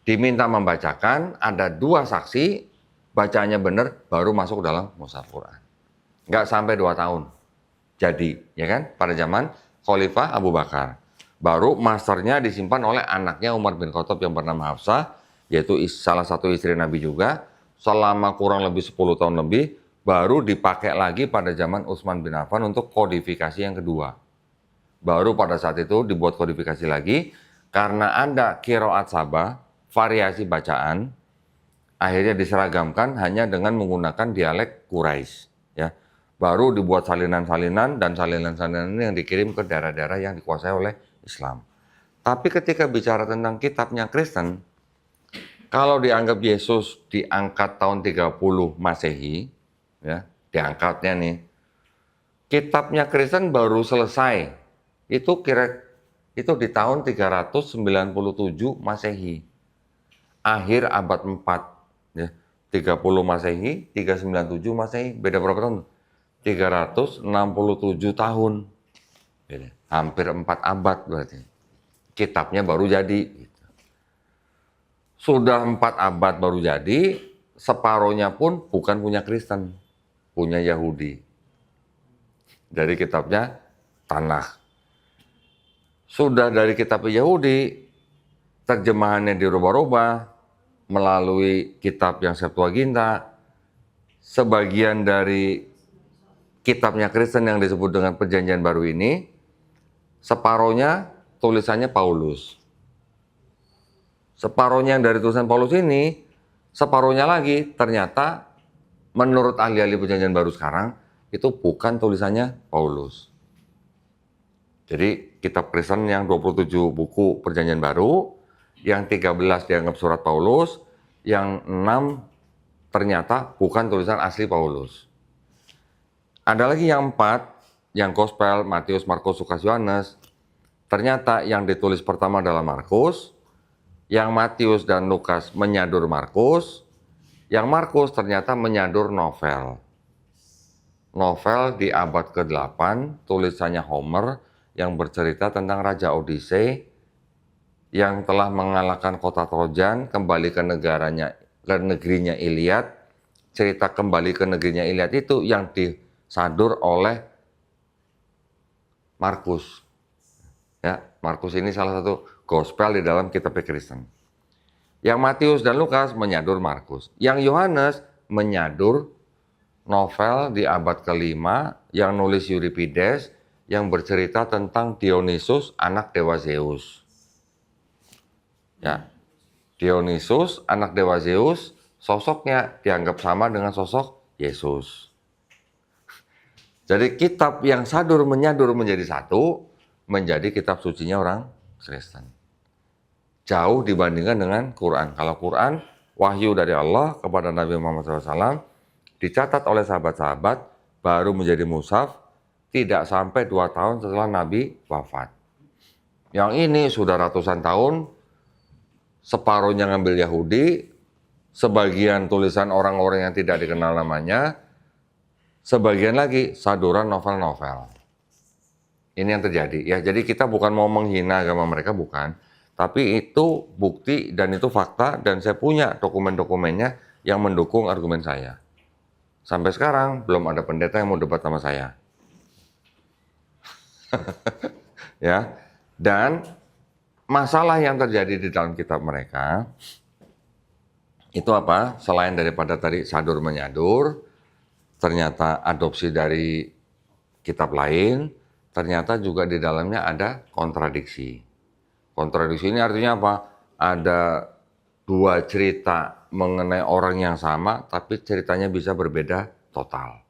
diminta membacakan, ada 2 saksi, bacanya benar, baru masuk dalam mushaf Quran. Nggak sampai 2 tahun. Jadi, ya kan, pada zaman Khalifah Abu Bakar. Baru masternya disimpan oleh anaknya Umar bin Khattab yang bernama Hafsah, yaitu salah satu istri Nabi juga, selama kurang lebih 10 tahun lebih, baru dipakai lagi pada zaman Utsman bin Affan untuk kodifikasi yang kedua. Baru pada saat itu dibuat kodifikasi lagi, karena ada qiraat sabah, variasi bacaan, akhirnya diseragamkan hanya dengan menggunakan dialek Quraisy. Ya. Baru dibuat salinan-salinan, dan salinan-salinan ini yang dikirim ke daerah-daerah yang dikuasai oleh Islam. Tapi ketika bicara tentang kitabnya Kristen, kalau dianggap Yesus diangkat tahun 30 Masehi, ya, diangkatnya nih, kitabnya Kristen baru selesai. Itu di tahun 397 Masehi. Akhir abad 4, ya. 30 Masehi, 397 Masehi, beda berapa tahun? 367 tahun. Beda. Hampir 4 abad berarti. Kitabnya baru jadi. Sudah 4 abad baru jadi, separohnya pun bukan punya Kristen, punya Yahudi. Dari kitabnya Tanakh. Sudah dari kitab Yahudi, terjemahannya dirubah-rubah melalui kitab yang Septuaginta. Sebagian dari kitabnya Kristen yang disebut dengan Perjanjian Baru ini, separohnya tulisannya Paulus. Separohnya yang dari tulisan Paulus ini, separohnya lagi ternyata menurut ahli-ahli Perjanjian Baru sekarang, itu bukan tulisannya Paulus. Jadi kitab Kristen yang 27 buku Perjanjian Baru, yang 13 dianggap surat Paulus, yang 6 ternyata bukan tulisan asli Paulus. Ada lagi yang 4, yang Gospel, Matius, Markus, Lukas, Yohanes, ternyata yang ditulis pertama adalah Markus, yang Matius dan Lukas menyadur Markus, yang Markus ternyata menyadur novel. Novel di abad ke-8, tulisannya Homer, yang bercerita tentang Raja Odyssey yang telah mengalahkan kota Trojan, kembali ke negerinya Iliad. Cerita kembali ke negerinya Iliad itu yang disadur oleh Markus. Ya, Markus ini salah satu gospel di dalam kitab Kristen. Yang Matius dan Lukas menyadur Markus. Yang Yohanes menyadur novel di abad ke-5 yang nulis Euripides, yang bercerita tentang Dionysus, anak dewa Zeus. Ya, Dionysus, anak dewa Zeus, sosoknya dianggap sama dengan sosok Yesus. Jadi kitab yang sadur menyadur menjadi satu, menjadi kitab sucinya orang Kristen. jauh dibandingkan dengan Quran. Kalau Quran, wahyu dari Allah kepada Nabi Muhammad SAW, dicatat oleh sahabat-sahabat, baru menjadi mushaf, tidak sampai 2 tahun setelah Nabi wafat. Yang ini sudah ratusan tahun, separuhnya ngambil Yahudi, sebagian tulisan orang-orang yang tidak dikenal namanya, sebagian lagi saduran novel-novel. Ini yang terjadi. Ya, jadi kita bukan mau menghina agama mereka, bukan. Tapi itu bukti dan itu fakta, dan saya punya dokumen-dokumennya yang mendukung argumen saya. Sampai sekarang belum ada pendeta yang mau debat sama saya. Ya. Dan masalah yang terjadi di dalam kitab mereka itu apa? Selain daripada tadi sadur menyadur, ternyata adopsi dari kitab lain, ternyata juga di dalamnya ada kontradiksi. Kontradiksi ini artinya apa? Ada 2 cerita mengenai orang yang sama, tapi ceritanya bisa berbeda total.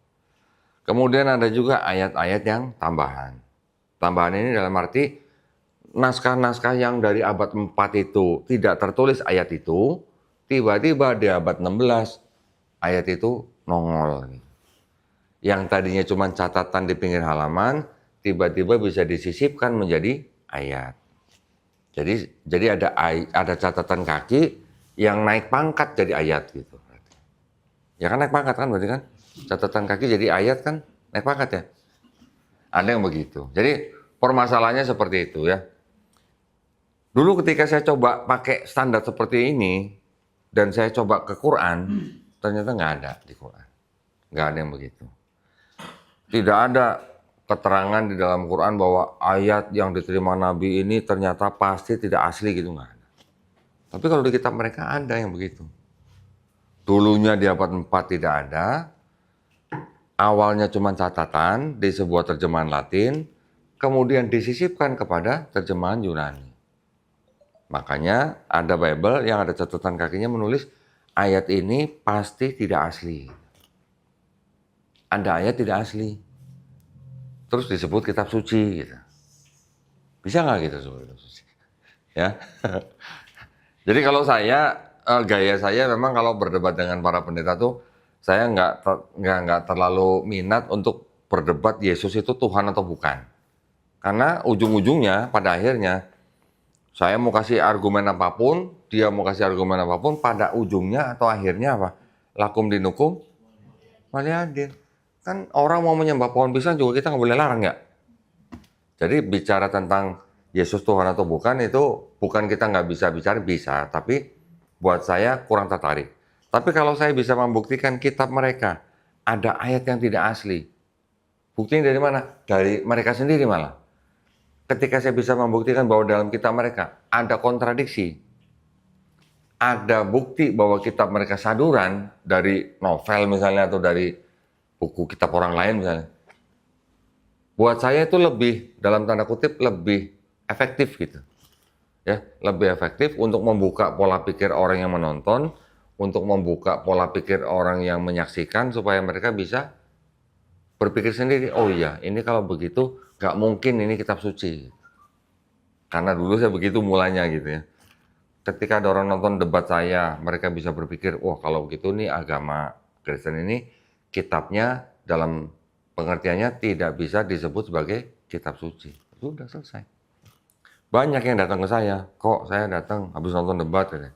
Kemudian ada juga ayat-ayat yang tambahan. Tambahan ini dalam arti naskah-naskah yang dari abad 4 itu tidak tertulis ayat itu, tiba-tiba di abad 16 ayat itu nongol. Yang tadinya cuma catatan di pinggir halaman, tiba-tiba bisa disisipkan menjadi ayat. Jadi ada catatan kaki yang naik pangkat jadi ayat gitu. Ya kan naik pangkat kan berarti kan? Catatan kaki jadi ayat kan naik pangkat ya? Ada yang begitu. Jadi permasalahannya seperti itu ya. Dulu ketika saya coba pakai standar seperti ini dan saya coba ke Quran, ternyata nggak ada di Quran. Nggak ada yang begitu. Tidak ada keterangan di dalam Quran bahwa ayat yang diterima Nabi ini ternyata pasti tidak asli gitu, nggak ada. Tapi kalau di kitab mereka ada yang begitu. Dulunya di abad 4 tidak ada, awalnya cuma catatan di sebuah terjemahan Latin, kemudian disisipkan kepada terjemahan Yunani. Makanya ada Bible yang ada catatan kakinya menulis ayat ini pasti tidak asli. Ada ayat tidak asli. Terus disebut kitab suci gitu. Bisa nggak gitu sebut kitab suci? Ya. Jadi kalau gaya saya memang kalau berdebat dengan para pendeta tuh saya nggak terlalu minat untuk berdebat Yesus itu Tuhan atau bukan. Karena ujung-ujungnya pada akhirnya saya mau kasih argumen apapun, dia mau kasih argumen apapun, pada ujungnya atau akhirnya apa? Lakum dinukum waliyadin. Kan orang mau menyembah pohon pisang juga kita nggak boleh larang ya. Jadi bicara tentang Yesus Tuhan atau bukan itu bukan kita nggak bisa bicara, bisa. Tapi buat saya kurang tertarik. Tapi kalau saya bisa membuktikan kitab mereka ada ayat yang tidak asli. Buktinya dari mana? Dari mereka sendiri malah. Ketika saya bisa membuktikan bahwa dalam kitab mereka ada kontradiksi, ada bukti bahwa kitab mereka saduran dari novel misalnya atau dari buku kitab orang lain misalnya. Buat saya itu lebih, dalam tanda kutip, lebih efektif gitu. Ya, lebih efektif untuk membuka pola pikir orang yang menonton, untuk membuka pola pikir orang yang menyaksikan supaya mereka bisa berpikir sendiri, oh iya, ini kalau begitu nggak mungkin ini kitab suci. Karena dulu saya begitu mulanya gitu ya. Ketika ada orang nonton debat saya, mereka bisa berpikir, wah kalau begitu nih agama Kristen ini kitabnya dalam pengertiannya tidak bisa disebut sebagai kitab suci. Sudah selesai. Banyak yang datang ke saya, kok saya datang habis nonton debat ya.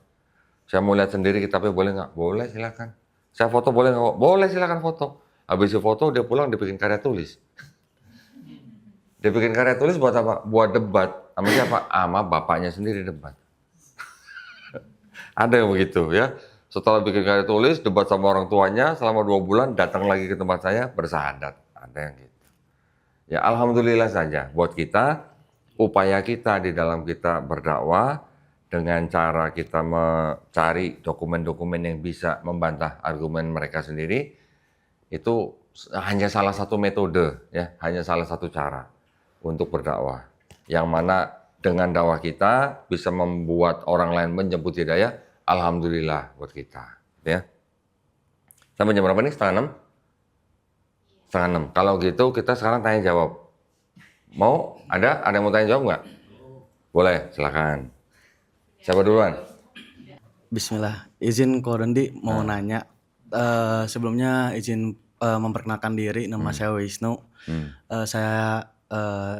Saya mau lihat sendiri kitabnya boleh nggak? Boleh silakan. Saya foto boleh nggak? Boleh silakan foto. Habis foto dia pulang dia bikin karya tulis. Dia bikin karya tulis buat apa? Buat debat. Sama siapa? Sama bapaknya sendiri debat. Ada yang begitu ya. Setelah bikin karya tulis, debat sama orang tuanya selama 2 bulan, datang lagi ke tempat saya bersahadat. Ada yang gitu. Ya alhamdulillah saja buat kita. Upaya kita di dalam kita berdakwah dengan cara kita mencari dokumen-dokumen yang bisa membantah argumen mereka sendiri itu hanya salah satu metode ya, hanya salah satu cara untuk berdakwah. Yang mana dengan dakwah kita bisa membuat orang lain menjemput hidayah, alhamdulillah buat kita ya. Sampai jam berapa nih? 5:30? 5:30. Kalau gitu kita sekarang tanya jawab. Mau? Ada yang mau tanya jawab nggak? Boleh, silakan. Siapa duluan? Bismillah, izin Ko Dondi mau nanya. Sebelumnya izin memperkenalkan diri, nama saya Wisnu. Saya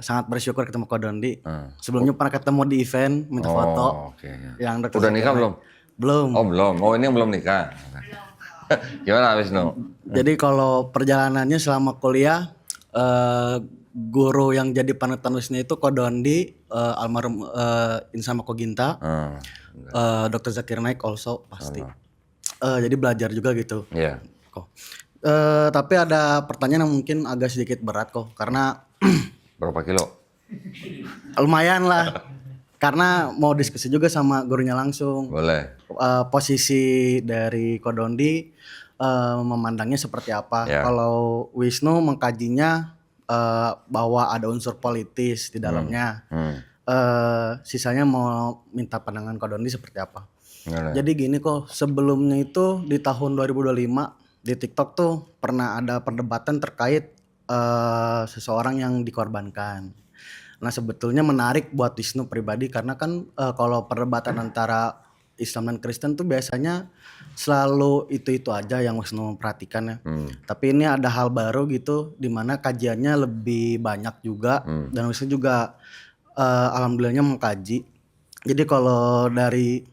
sangat bersyukur ketemu Ko Dondi. Sebelumnya pernah ketemu di event minta foto. Oke. Yang Dr. Udah Zakir nikah Naik. belum? Belum. Oh belum. Oh ini yang belum nikah. Gimana Wisnu? Jadi kalau perjalanannya selama kuliah, guru yang jadi panutan Wisnu itu Ko Dondi, almarhum Insan Mako Ginta, Dr. Zakir Naik also pasti. Jadi belajar juga gitu. Iya. Kok. Tapi ada pertanyaan yang mungkin agak sedikit berat kok, karena Berapa kilo? lumayan lah. Karena mau diskusi juga sama gurunya langsung. Boleh. Posisi dari Ko Dondi memandangnya seperti apa? Ya. Kalau Wisnu mengkajinya bahwa ada unsur politis di dalamnya. Sisanya mau minta pandangan Ko Dondi seperti apa? Jadi gini kok, sebelumnya itu di tahun 2025 di TikTok tuh pernah ada perdebatan terkait seseorang yang dikorbankan. Nah sebetulnya menarik buat Wisnu pribadi karena kan kalau perdebatan antara Islam dan Kristen tuh biasanya selalu itu aja yang Wisnu perhatikan ya. Tapi ini ada hal baru gitu dimana kajiannya lebih banyak juga dan Wisnu juga alhamdulillahnya mengkaji. Jadi kalau dari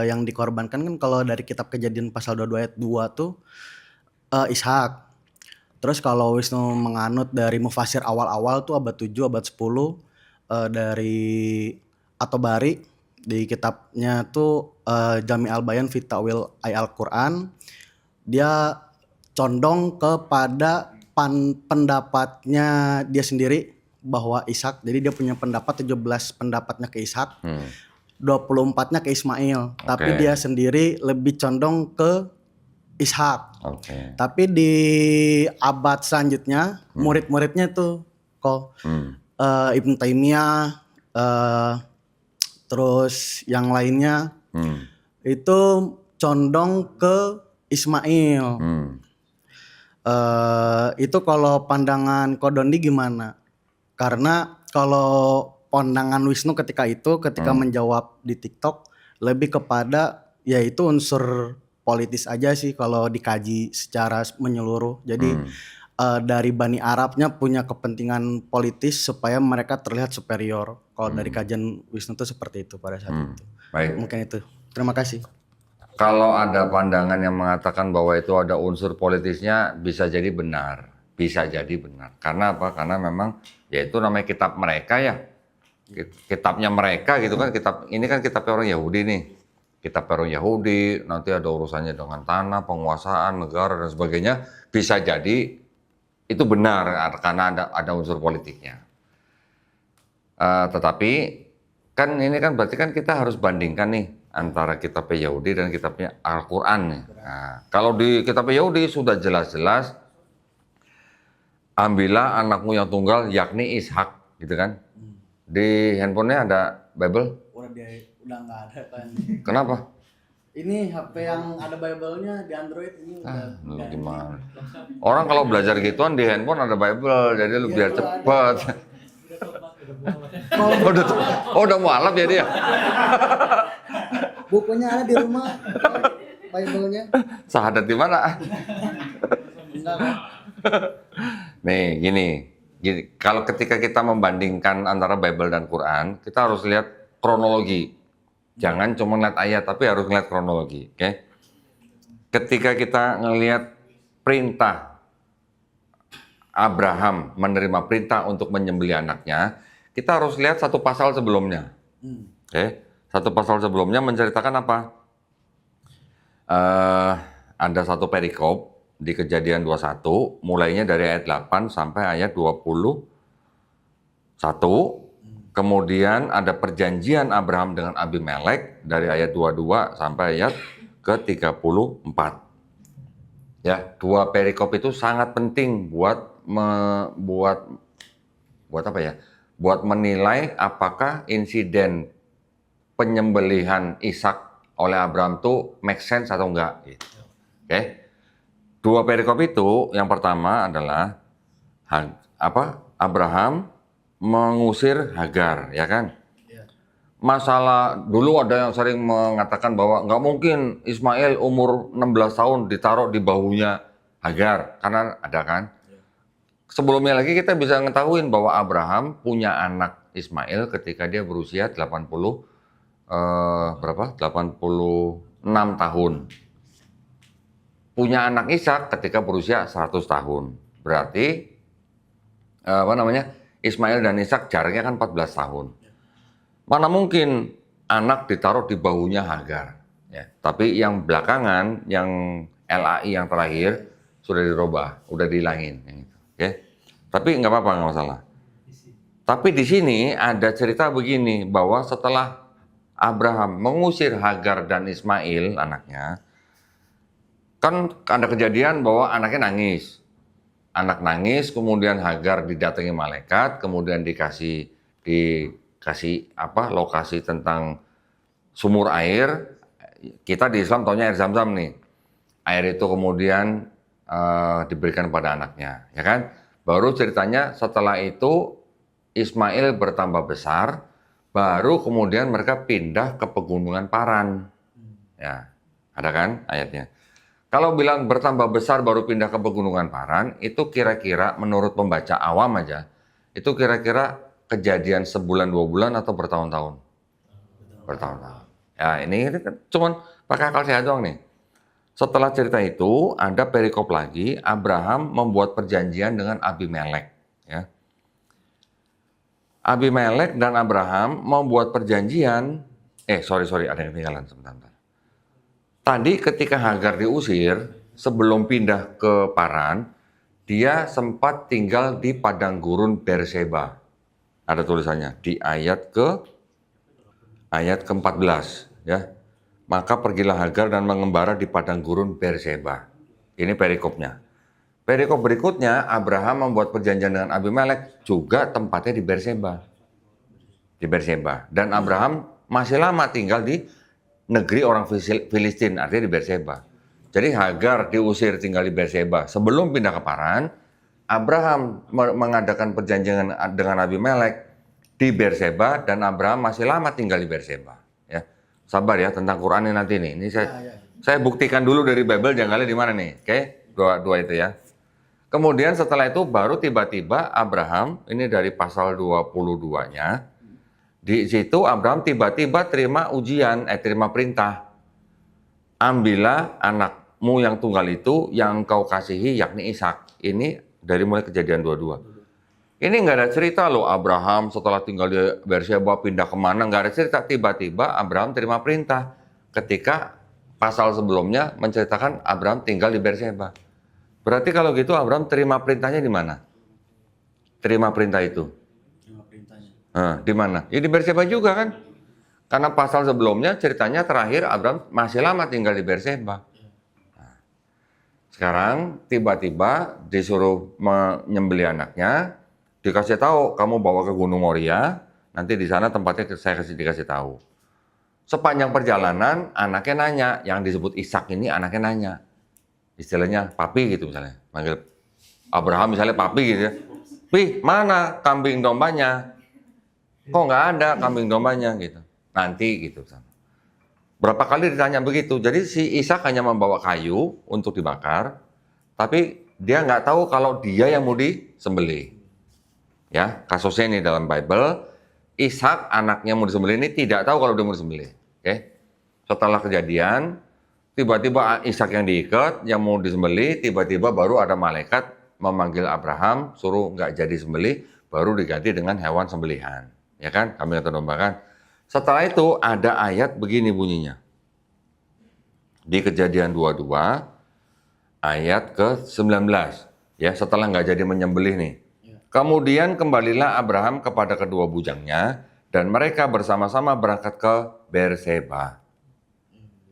yang dikorbankan kan kalau dari kitab Kejadian pasal 22 ayat 2 tuh Ishak. Terus kalau Wisnu menganut dari mufasir awal-awal tuh abad 7, abad 10 dari At-Tabari di kitabnya tuh Jami al-Bayan fi Ta'wil Al-Quran, dia condong kepada pendapatnya dia sendiri bahwa Ishak, jadi dia punya pendapat 17 pendapatnya ke Ishak, 24-nya ke Ismail, tapi dia sendiri lebih condong ke Ishak. Tapi di abad selanjutnya murid-muridnya tuh kok Ibn Taimiyah, terus yang lainnya itu condong ke Ismail. Itu kalau pandangan Ko Dondi gimana? Karena kalau pandangan Wisnu ketika menjawab di TikTok lebih kepada yaitu unsur politis aja sih kalau dikaji secara menyeluruh. Jadi dari Bani Arabnya punya kepentingan politis supaya mereka terlihat superior. Kalau dari kajian Wisnu itu seperti itu pada saat itu. Baik. Mungkin itu. Terima kasih. Kalau ada pandangan yang mengatakan bahwa itu ada unsur politisnya, bisa jadi benar. Bisa jadi benar. Karena apa? Karena memang ya itu namanya kitab mereka ya. Kitabnya mereka gitu kan. Ini kan kitabnya orang Yahudi nih. Kitab orang Yahudi, nanti ada urusannya dengan tanah, penguasaan, negara, dan sebagainya. Bisa jadi itu benar karena ada unsur politiknya. Tetapi kan ini kan berarti kan kita harus bandingkan nih antara kitab Yahudi dan kitabnya Al-Quran nih. Nah, kalau di kitab Yahudi sudah jelas-jelas ambillah anakmu yang tunggal yakni Ishak gitu kan. Di handphonenya ada Bible? Udah nggak ada kan. Kenapa? Ini HP yang ada Bible-nya di Android ini Lu gimana? Orang kalau belajar gituan di handphone ada Bible, jadi lu biar cepet. Udah mualaf ya dia? Bukunya ada di rumah, Bible-nya. Sahadat di mana? Enggak kan? Nih gini, kalau ketika kita membandingkan antara Bible dan Quran, kita harus lihat kronologi. Jangan cuma lihat ayat, tapi harus lihat kronologi. Oke? Ketika kita ngelihat perintah Abraham menerima perintah untuk menyembelih anaknya, kita harus lihat satu pasal sebelumnya. Oke? Satu pasal sebelumnya menceritakan apa? Ada satu perikop di Kejadian 21, mulainya dari ayat 8 sampai ayat 21. Kemudian ada perjanjian Abraham dengan Abimelek dari ayat 22 sampai ayat ke-34. Ya, dua perikop itu sangat penting buat apa ya? Buat menilai apakah insiden penyembelihan Ishak oleh Abraham itu make sense atau enggak gitu. Oke. Dua perikop itu yang pertama adalah Abraham mengusir Hagar, ya kan? masalah dulu ada yang sering mengatakan bahwa nggak mungkin Ismail umur 16 tahun ditaruh di bahunya Hagar, karena ada kan. Sebelumnya lagi kita bisa ngetahuin bahwa Abraham punya anak Ismail ketika dia berusia 86 tahun. Punya anak Ishak ketika berusia 100 tahun. Berarti Ismail dan Ishak jaraknya kan 14 tahun. Mana mungkin anak ditaruh di bahunya Hagar. Ya. Tapi yang belakangan, yang LAI yang terakhir sudah dirubah, udah dihilangin. Oke. Tapi nggak apa-apa, nggak masalah. Tapi di sini ada cerita begini, bahwa setelah Abraham mengusir Hagar dan Ismail, anaknya, kan ada kejadian bahwa anaknya nangis. Anak nangis, kemudian Hagar didatangi malaikat, kemudian dikasih lokasi tentang sumur air. Kita di Islam taunya air Zam-Zam nih. Air itu kemudian diberikan pada anaknya, ya kan? Baru ceritanya setelah itu Ismail bertambah besar, baru kemudian mereka pindah ke pegunungan Paran. Ya, ada kan ayatnya. Kalau bilang bertambah besar baru pindah ke pegunungan Paran, itu kira-kira menurut pembaca awam aja, itu kira-kira kejadian sebulan, 2 bulan atau bertahun-tahun? Bertahun-tahun. Ya, ini kan cuman pakai akal sehat doang nih. Setelah cerita itu, ada perikop lagi, Abraham membuat perjanjian dengan Abimelek. Ya. Abimelek dan Abraham membuat perjanjian, ada yang ketinggalan sebentar. Tadi ketika Hagar diusir, sebelum pindah ke Paran, dia sempat tinggal di padang gurun Berseba. Ada tulisannya di ayat ke-14, ya. Maka pergilah Hagar dan mengembara di padang gurun Berseba. Ini perikopnya. Perikop berikutnya, Abraham membuat perjanjian dengan Abimelek, juga tempatnya di Berseba. Di Berseba. Dan Abraham masih lama tinggal di negeri orang Filistin, artinya di Berseba. Jadi Hagar diusir tinggal di Berseba. Sebelum pindah ke Paran, Abraham mengadakan perjanjian dengan Abimelek di Berseba, dan Abraham masih lama tinggal di Berseba. Ya. Sabar ya, tentang Quran ini nanti nih. Ini saya buktikan dulu dari Bible, janggalnya di mana nih. Oke, dua itu ya. Kemudian setelah itu baru tiba-tiba Abraham, ini dari pasal 22-nya, di situ Abraham tiba-tiba terima perintah. Ambillah anakmu yang tunggal itu yang kau kasihi, yakni Ishak. Ini dari mulai Kejadian 22. Ini nggak ada cerita loh Abraham setelah tinggal di Berseba pindah kemana, nggak ada cerita. Tiba-tiba Abraham terima perintah. Ketika pasal sebelumnya menceritakan Abraham tinggal di Berseba. Berarti kalau gitu Abraham terima perintahnya di mana? Terima perintah itu. Di mana? Ya di Berseba juga kan? Karena pasal sebelumnya ceritanya terakhir Abraham masih lama tinggal di Berseba. Nah, sekarang tiba-tiba disuruh menyembelih anaknya, dikasih tahu kamu bawa ke Gunung Moria, nanti di sana tempatnya saya dikasih tahu. Sepanjang perjalanan anaknya nanya, yang disebut Ishak ini anaknya nanya, istilahnya papi gitu misalnya, manggil Abraham misalnya papi gitu ya. Pi, mana kambing dombanya? Kok nggak ada kambing dombanya gitu. Nanti gitu. Berapa kali ditanya begitu. Jadi si Ishak hanya membawa kayu untuk dibakar, tapi dia nggak tahu kalau dia yang mau disembelih. Ya, kasusnya ini dalam Bible, Ishak anaknya mau disembelih ini tidak tahu kalau dia mau disembelih. Oke. Setelah kejadian, tiba-tiba Ishak yang diikat, yang mau disembelih, tiba-tiba baru ada malaikat memanggil Abraham, suruh nggak jadi sembelih, baru diganti dengan hewan sembelihan. Ya kan, kami atau domba kan. Setelah itu ada ayat begini bunyinya. Di Kejadian 22 ayat ke-19. Ya, setelah nggak jadi menyembelih nih. Kemudian kembalilah Abraham kepada kedua bujangnya dan mereka bersama-sama berangkat ke Berseba.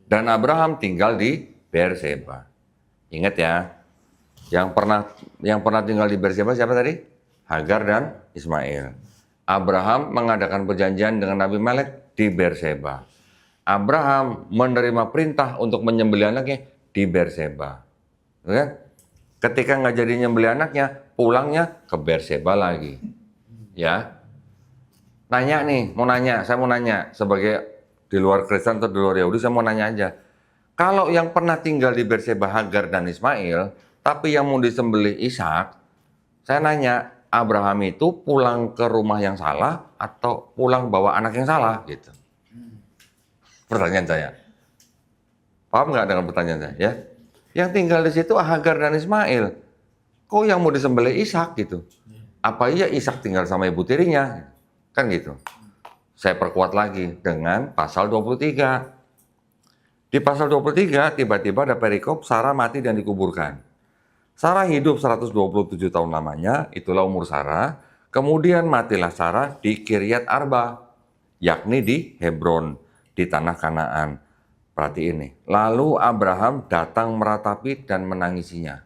Dan Abraham tinggal di Berseba. Ingat ya. Yang pernah tinggal di Berseba siapa tadi? Hagar dan Ismail. Abraham mengadakan perjanjian dengan Abimelek di Berseba. Abraham menerima perintah untuk menyembelih anaknya di Berseba. Kan? Ketika nggak jadi nyembelih anaknya, pulangnya ke Berseba lagi. Ya. Nanya nih, saya mau nanya sebagai di luar Kristen atau di luar Yahudi, saya mau nanya aja. Kalau yang pernah tinggal di Berseba Hagar dan Ismail, tapi yang mau disembelih Ishak, saya nanya, Abraham itu pulang ke rumah yang salah atau pulang bawa anak yang salah gitu. Pertanyaan saya. Paham nggak dengan pertanyaan saya? Ya, yang tinggal di situ Hagar dan Ismail. Kok yang mau disembelih Ishak gitu? Apa iya Ishak tinggal sama ibu tirinya? Kan gitu. Saya perkuat lagi dengan pasal 23. Di pasal 23 tiba-tiba ada perikop Sarah mati dan dikuburkan. Sarah hidup 127 tahun lamanya, itulah umur Sarah. Kemudian matilah Sarah di Kiryat Arba, yakni di Hebron, di tanah Kanaan. Perhati ini. Lalu Abraham datang meratapi dan menangisinya.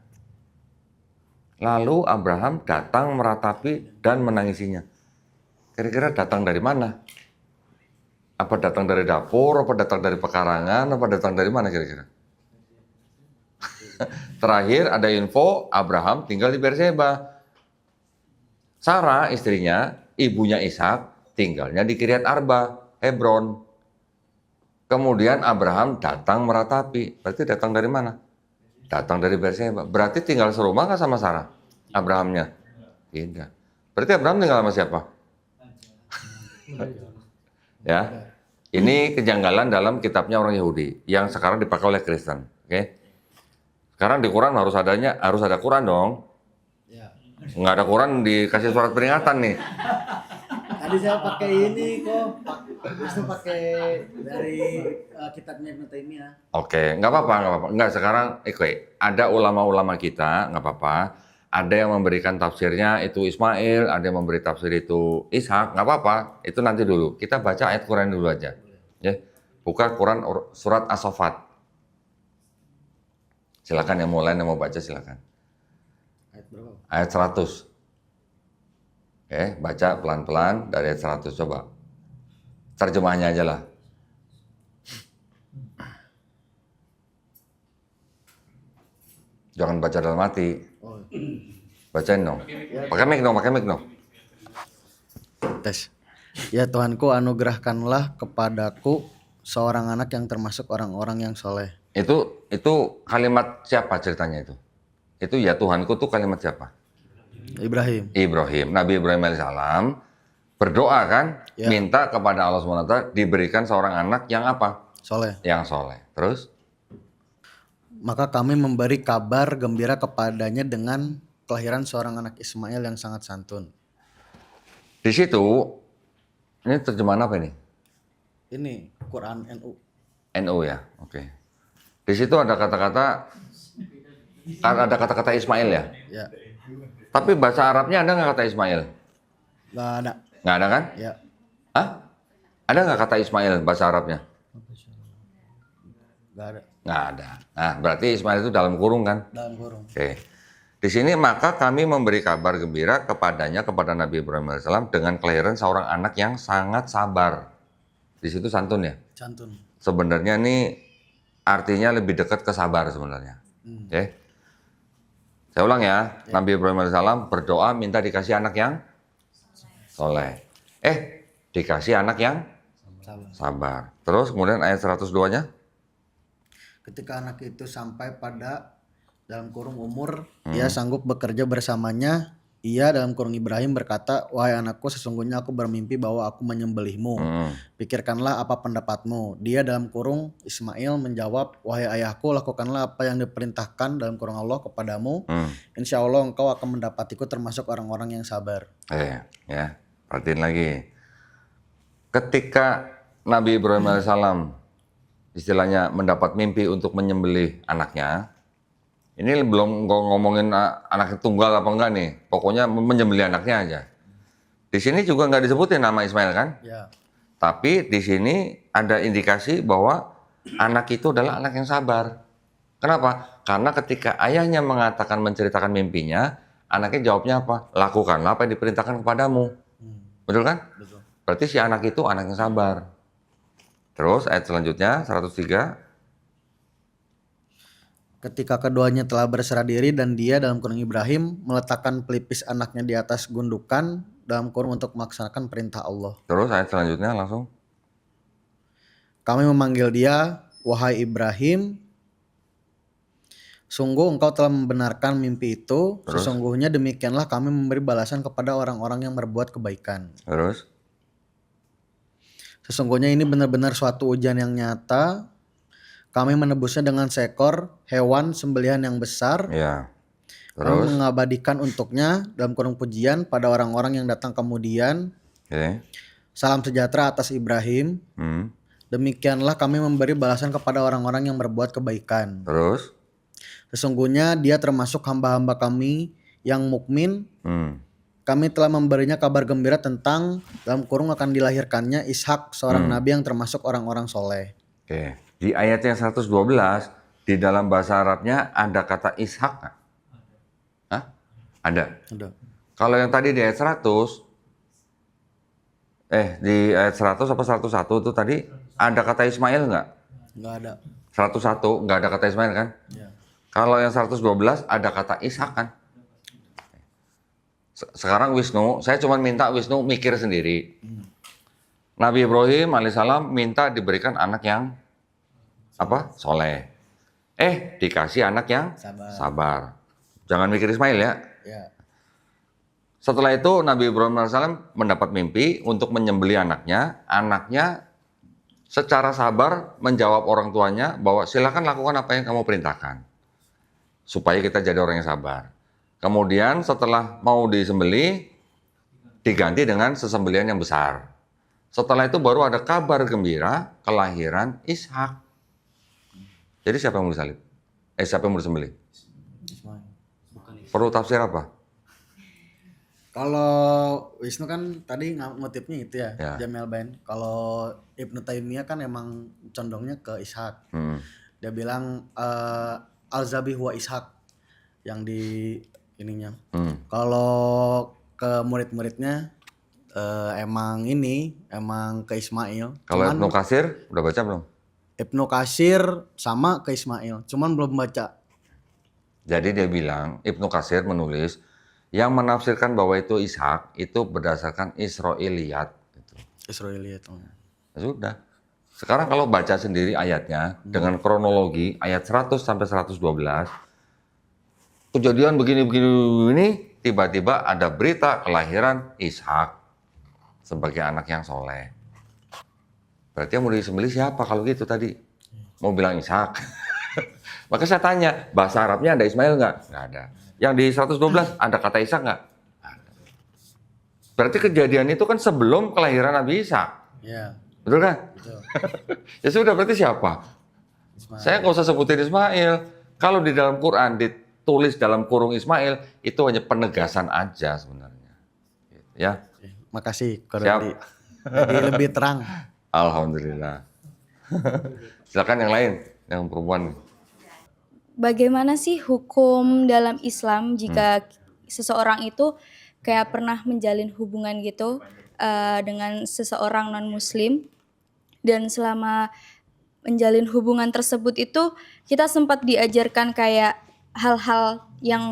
Lalu Abraham datang meratapi dan menangisinya. Kira-kira datang dari mana? Apa datang dari dapur, apa datang dari pekarangan, apa datang dari mana kira-kira? Terakhir ada info Abraham tinggal di Berseba. Sarah istrinya, ibunya Ishak, tinggalnya di Kiryat Arba, Hebron. Kemudian Abraham datang meratapi. Berarti datang dari mana? Datang dari Berseba. Berarti tinggal serumah nggak sama Sarah? Abrahamnya? Tidak. Berarti Abraham tinggal sama siapa? Ya, ini kejanggalan dalam kitabnya orang Yahudi yang sekarang dipakai oleh Kristen. Oke? Sekarang di Quran harus ada Quran dong. Nggak ada Quran dikasih surat peringatan nih. Tadi saya pakai ini kok, itu pakai dari kitabnya Ibnu Taimiyah. Oke, nggak apa-apa. Nggak, sekarang ada ulama-ulama kita, nggak apa-apa. Ada yang memberikan tafsirnya itu Ismail, ada yang memberi tafsir itu Ishak, nggak apa-apa. Itu nanti dulu. Kita baca ayat Quran dulu aja. Ya, buka Quran surat As-Saffat. Silakan yang mulai, yang mau baca silakan. Ayat berapa? Ayat 100. Oke, baca pelan-pelan dari ayat 100 coba. Terjemahnya aja lah. Jangan baca dalam hati. Oh. Bacain dong. Pakai mic dong. Tes. Ya Tuhanku, anugerahkanlah kepadaku seorang anak yang termasuk orang-orang yang soleh. Itu kalimat siapa ceritanya itu? Itu ya Tuhanku tuh kalimat siapa? Ibrahim. Nabi Ibrahim alaihissalam berdoa kan, Ya. minta kepada Allah SWT diberikan seorang anak yang apa? Soleh. Yang soleh. Terus? Maka kami memberi kabar gembira kepadanya dengan kelahiran seorang anak Ismail yang sangat santun. Di situ, ini terjemahan apa ini? Ini Quran NU. NU ya, oke. Di situ ada kata-kata Ismail ya. Ya. Tapi bahasa Arabnya ada nggak kata Ismail? Gak ada. Nggak ada kan? Ya. Hah? Ada nggak kata Ismail bahasa Arabnya? Gak ada. Nggak ada. Nah, berarti Ismail itu dalam kurung kan? Dalam kurung. Oke. Di sini maka kami memberi kabar gembira kepada Nabi Ibrahim alaihissalam dengan kelahiran seorang anak yang sangat sabar. Di situ santun ya. Santun. Sebenarnya ini artinya lebih dekat ke sabar sebenarnya. Oke. Saya ulang ya. Nabi Ibrahim alaihissalam berdoa minta dikasih anak yang soleh. Dikasih anak yang sabar. Terus kemudian ayat 102-nya. Ketika anak itu sampai pada dalam kurung umur, ia sanggup bekerja bersamanya. Ia dalam kurung Ibrahim berkata, wahai anakku, sesungguhnya aku bermimpi bahwa aku menyembelihmu. Pikirkanlah apa pendapatmu. Dia dalam kurung Ismail menjawab, wahai ayahku, lakukanlah apa yang diperintahkan dalam kurung Allah kepadamu. Insya Allah engkau akan mendapatiku termasuk orang-orang yang sabar. Ya, perhatiin lagi. Ketika Nabi Ibrahim alaihissalam istilahnya mendapat mimpi untuk menyembelih anaknya, ini belum ngomongin anak tunggal apa enggak nih, pokoknya menyembelih anaknya aja. Di sini juga nggak disebutin nama Ismail kan? Ya. Tapi di sini ada indikasi bahwa anak itu adalah anak yang sabar. Kenapa? Karena ketika ayahnya mengatakan menceritakan mimpinya, anaknya jawabnya apa? Lakukanlah apa yang diperintahkan kepadamu. Betul kan? Betul. Berarti si anak itu anak yang sabar. Terus ayat selanjutnya 103. Ketika keduanya telah berserah diri dan dia dalam kurung Ibrahim meletakkan pelipis anaknya di atas gundukan dalam kurung untuk melaksanakan perintah Allah. Terus ayat selanjutnya langsung. Kami memanggil dia, wahai Ibrahim, sungguh engkau telah membenarkan mimpi itu. Terus? Sesungguhnya demikianlah kami memberi balasan kepada orang-orang yang berbuat kebaikan. Terus? Sesungguhnya ini benar-benar suatu ujian yang nyata. Kami menebusnya dengan seekor hewan sembelihan yang besar. Ya. Kami Terus? mengabadikan untuknya dalam kurung pujian pada orang-orang yang datang kemudian. Oke. Salam sejahtera atas Ibrahim. Demikianlah kami memberi balasan kepada orang-orang yang berbuat kebaikan. Terus? Sesungguhnya dia termasuk hamba-hamba kami yang mukmin. Kami telah memberinya kabar gembira tentang dalam kurung akan dilahirkannya Ishak, seorang nabi yang termasuk orang-orang soleh. Oke. Di ayat yang 112 di dalam bahasa Arabnya ada kata Ishak nggak? Hah? Ada. Kalau yang tadi di ayat 100, di ayat 100 apa 101 itu tadi ada kata Ismail nggak? Nggak ada. 101 nggak ada kata Ismail kan? Ya. Kalau yang 112 ada kata Ishak kan? Sekarang Wisnu, saya cuma minta Wisnu mikir sendiri. Nabi Ibrahim alaihissalam minta diberikan anak yang apa? Soleh. Dikasih anak yang sabar. Jangan mikir Ismail ya. Ya. Setelah itu Nabi Ibrahim alaihissalam mendapat mimpi untuk menyembelih anaknya. Anaknya secara sabar menjawab orang tuanya bahwa silakan lakukan apa yang kamu perintahkan. Supaya kita jadi orang yang sabar. Kemudian setelah mau disembelih, diganti dengan sesembelihan yang besar. Setelah itu baru ada kabar gembira kelahiran Ishak. Jadi siapa yang mau disalib? Siapa yang mau disembelih? Perlu tafsir apa? Kalau Wisnu kan tadi motifnya itu ya, Ya. Jamil Bain. Kalau Ibnu Taimiyah kan emang condongnya ke Ishak. Dia bilang Al-Zabih wa Ishak yang di ininya. Kalau ke murid-muridnya emang ke Ismail. Kalau Ibnu Katsir udah baca belum? Ibnu Katsir sama ke Ismail, cuman belum baca. Jadi dia bilang, Ibnu Katsir menulis, yang menafsirkan bahwa itu Ishak itu berdasarkan Israiliyat. Israiliyat. Ya sudah. Sekarang kalau baca sendiri ayatnya dengan kronologi ayat 100 sampai 112, kejadian begini, tiba-tiba ada berita kelahiran Ishak sebagai anak yang soleh. Berarti yang mau disembelih siapa kalau gitu tadi? Mau bilang Ishak. Maka saya tanya, bahasa Arabnya ada Ismail nggak? Nggak ada. Yang di 112 ada kata Ishak nggak? Ada. Berarti kejadian itu kan sebelum kelahiran Nabi Ishak. Iya. Betul kan? Betul. Ya sudah, berarti siapa? Ismail. Saya nggak usah sebutin Ismail. Kalau di dalam Quran ditulis dalam kurung Ismail, itu hanya penegasan aja sebenarnya. Ya. Makasih, Siap. Kodoli. Jadi lebih terang. Alhamdulillah. Silakan yang lain, yang perempuan. Bagaimana sih hukum dalam Islam jika seseorang itu kayak pernah menjalin hubungan gitu dengan seseorang non-muslim, dan selama menjalin hubungan tersebut itu kita sempat diajarkan kayak hal-hal yang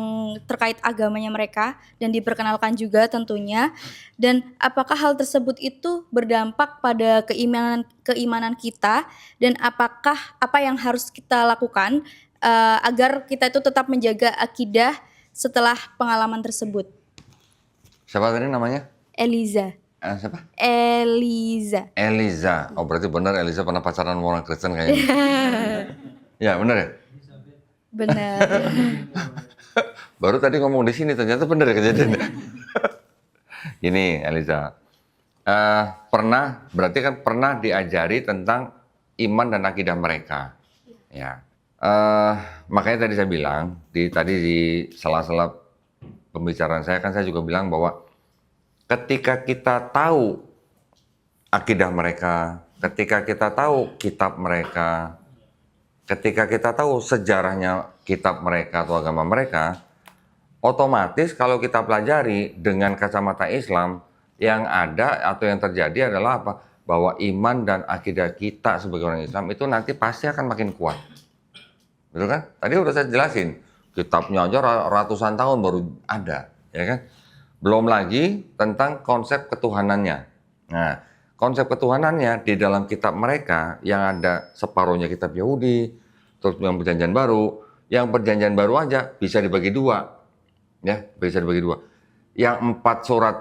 terkait agamanya mereka dan diperkenalkan juga tentunya, dan apakah hal tersebut itu berdampak pada keimanan kita, dan apakah apa yang harus kita lakukan agar kita itu tetap menjaga akidah setelah pengalaman tersebut. Siapa tadi namanya? Eliza. Siapa? Eliza. Eliza. Oh, berarti benar Eliza pernah pacaran sama orang Kristen kayaknya. Ya, benar ya? Benar. Baru tadi ngomong di sini, ternyata benar ya kejadiannya. Gini, Eliza. Berarti kan pernah diajari tentang iman dan akidah mereka. Ya. Makanya tadi saya bilang, tadi di sela-sela pembicaraan saya kan saya juga bilang bahwa ketika kita tahu akidah mereka, ketika kita tahu kitab mereka, ketika kita tahu sejarahnya kitab mereka atau agama mereka, otomatis kalau kita pelajari dengan kacamata Islam, yang ada atau yang terjadi adalah apa? Bahwa iman dan akidah kita sebagai orang Islam itu nanti pasti akan makin kuat. Betul kan? Tadi udah saya jelasin, kitabnya aja ratusan tahun baru ada, ya kan? Belum lagi tentang konsep ketuhanannya. Nah, konsep ketuhanannya di dalam kitab mereka yang ada separuhnya kitab Yahudi, terus yang perjanjian baru, yang perjanjian baru aja bisa dibagi dua. Ya, bisa dibagi dua. Yang 4 surat